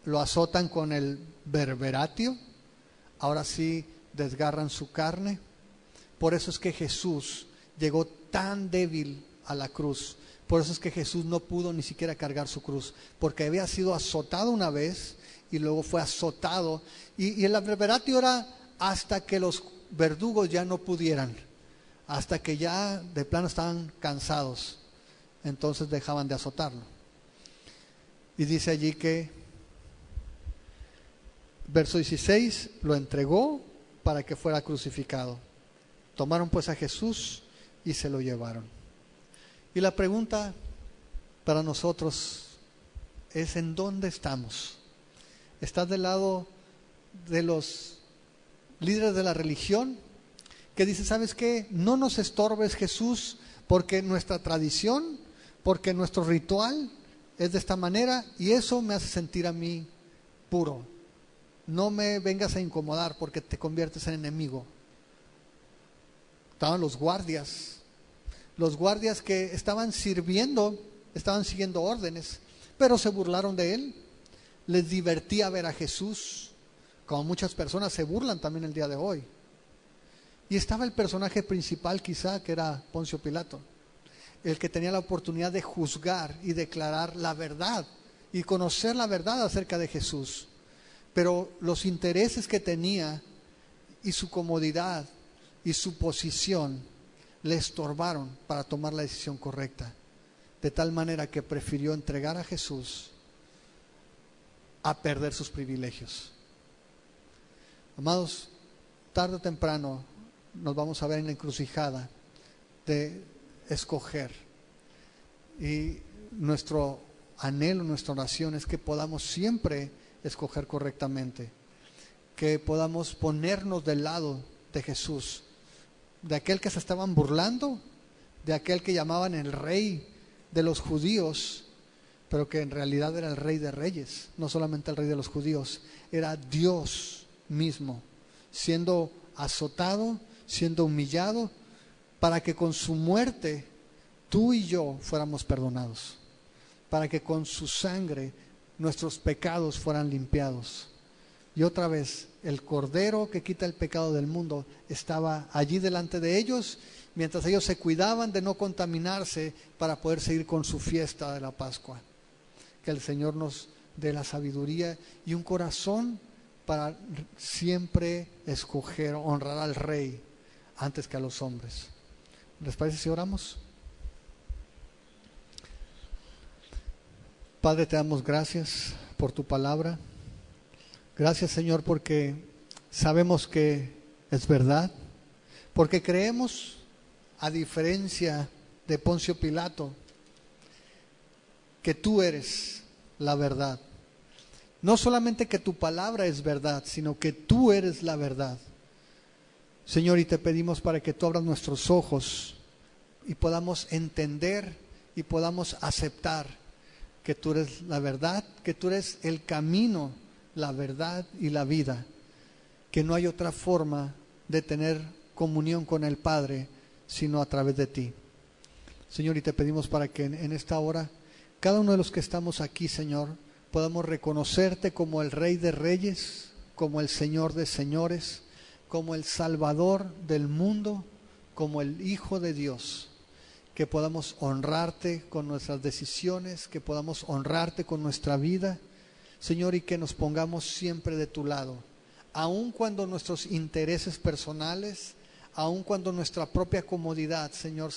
lo azotan con el verberatio, ahora sí desgarran su carne. Por eso es que Jesús llegó tan débil a la cruz. Por eso es que Jesús no pudo ni siquiera cargar su cruz, porque había sido azotado una vez y luego fue azotado. Y el verberatio era hasta que los verdugos ya no pudieran, hasta que ya de plano estaban cansados, entonces dejaban de azotarlo. Y dice allí que, verso 16, lo entregó para que fuera crucificado. Tomaron pues a Jesús y se lo llevaron. Y la pregunta para nosotros es: ¿en dónde estamos? ¿Estás del lado de los líderes de la religión que dicen: ¿sabes qué? No nos estorbes, Jesús, porque nuestra tradición, porque nuestro ritual es de esta manera y eso me hace sentir a mí puro? No me vengas a incomodar porque te conviertes en enemigo. Estaban los guardias que estaban sirviendo, estaban siguiendo órdenes, pero se burlaron de él. Les divertía ver a Jesús, como muchas personas se burlan también el día de hoy. Y estaba el personaje principal quizá, que era Poncio Pilato, el que tenía la oportunidad de juzgar y declarar la verdad y conocer la verdad acerca de Jesús. Pero los intereses que tenía y su comodidad y su posición le estorbaron para tomar la decisión correcta, de tal manera que prefirió entregar a Jesús a perder sus privilegios. Amados, tarde o temprano nos vamos a ver en la encrucijada de escoger, y nuestro anhelo, nuestra oración es que podamos siempre escoger correctamente, que podamos ponernos del lado de Jesús, de aquel que se estaban burlando, de aquel que llamaban el rey de los judíos, pero que en realidad era el rey de reyes, no solamente el rey de los judíos, era Dios mismo, siendo azotado, siendo humillado, para que con su muerte tú y yo fuéramos perdonados, para que con su sangre nuestros pecados fueran limpiados. Y otra vez, el Cordero que quita el pecado del mundo estaba allí delante de ellos, mientras ellos se cuidaban de no contaminarse para poder seguir con su fiesta de la Pascua. que el Señor nos dé la sabiduría y un corazón para siempre escoger, honrar al Rey antes que a los hombres. ¿Les parece si oramos? Padre, te damos gracias por tu palabra. Gracias, Señor, porque sabemos que es verdad, porque creemos, a diferencia de Poncio Pilato, que tú eres la verdad. No solamente que tu palabra es verdad, sino que tú eres la verdad. Señor, y te pedimos para que tú abras nuestros ojos y podamos entender y podamos aceptar que tú eres la verdad, que tú eres el camino, la verdad y la vida, que no hay otra forma de tener comunión con el Padre sino a través de ti. Señor, y te pedimos para que en esta hora, cada uno de los que estamos aquí, Señor, podamos reconocerte como el Rey de Reyes, como el Señor de Señores, como el Salvador del mundo, como el Hijo de Dios. Que podamos honrarte con nuestras decisiones, que podamos honrarte con nuestra vida, Señor, y que nos pongamos siempre de tu lado, aun cuando nuestros intereses personales, aun cuando nuestra propia comodidad, Señor,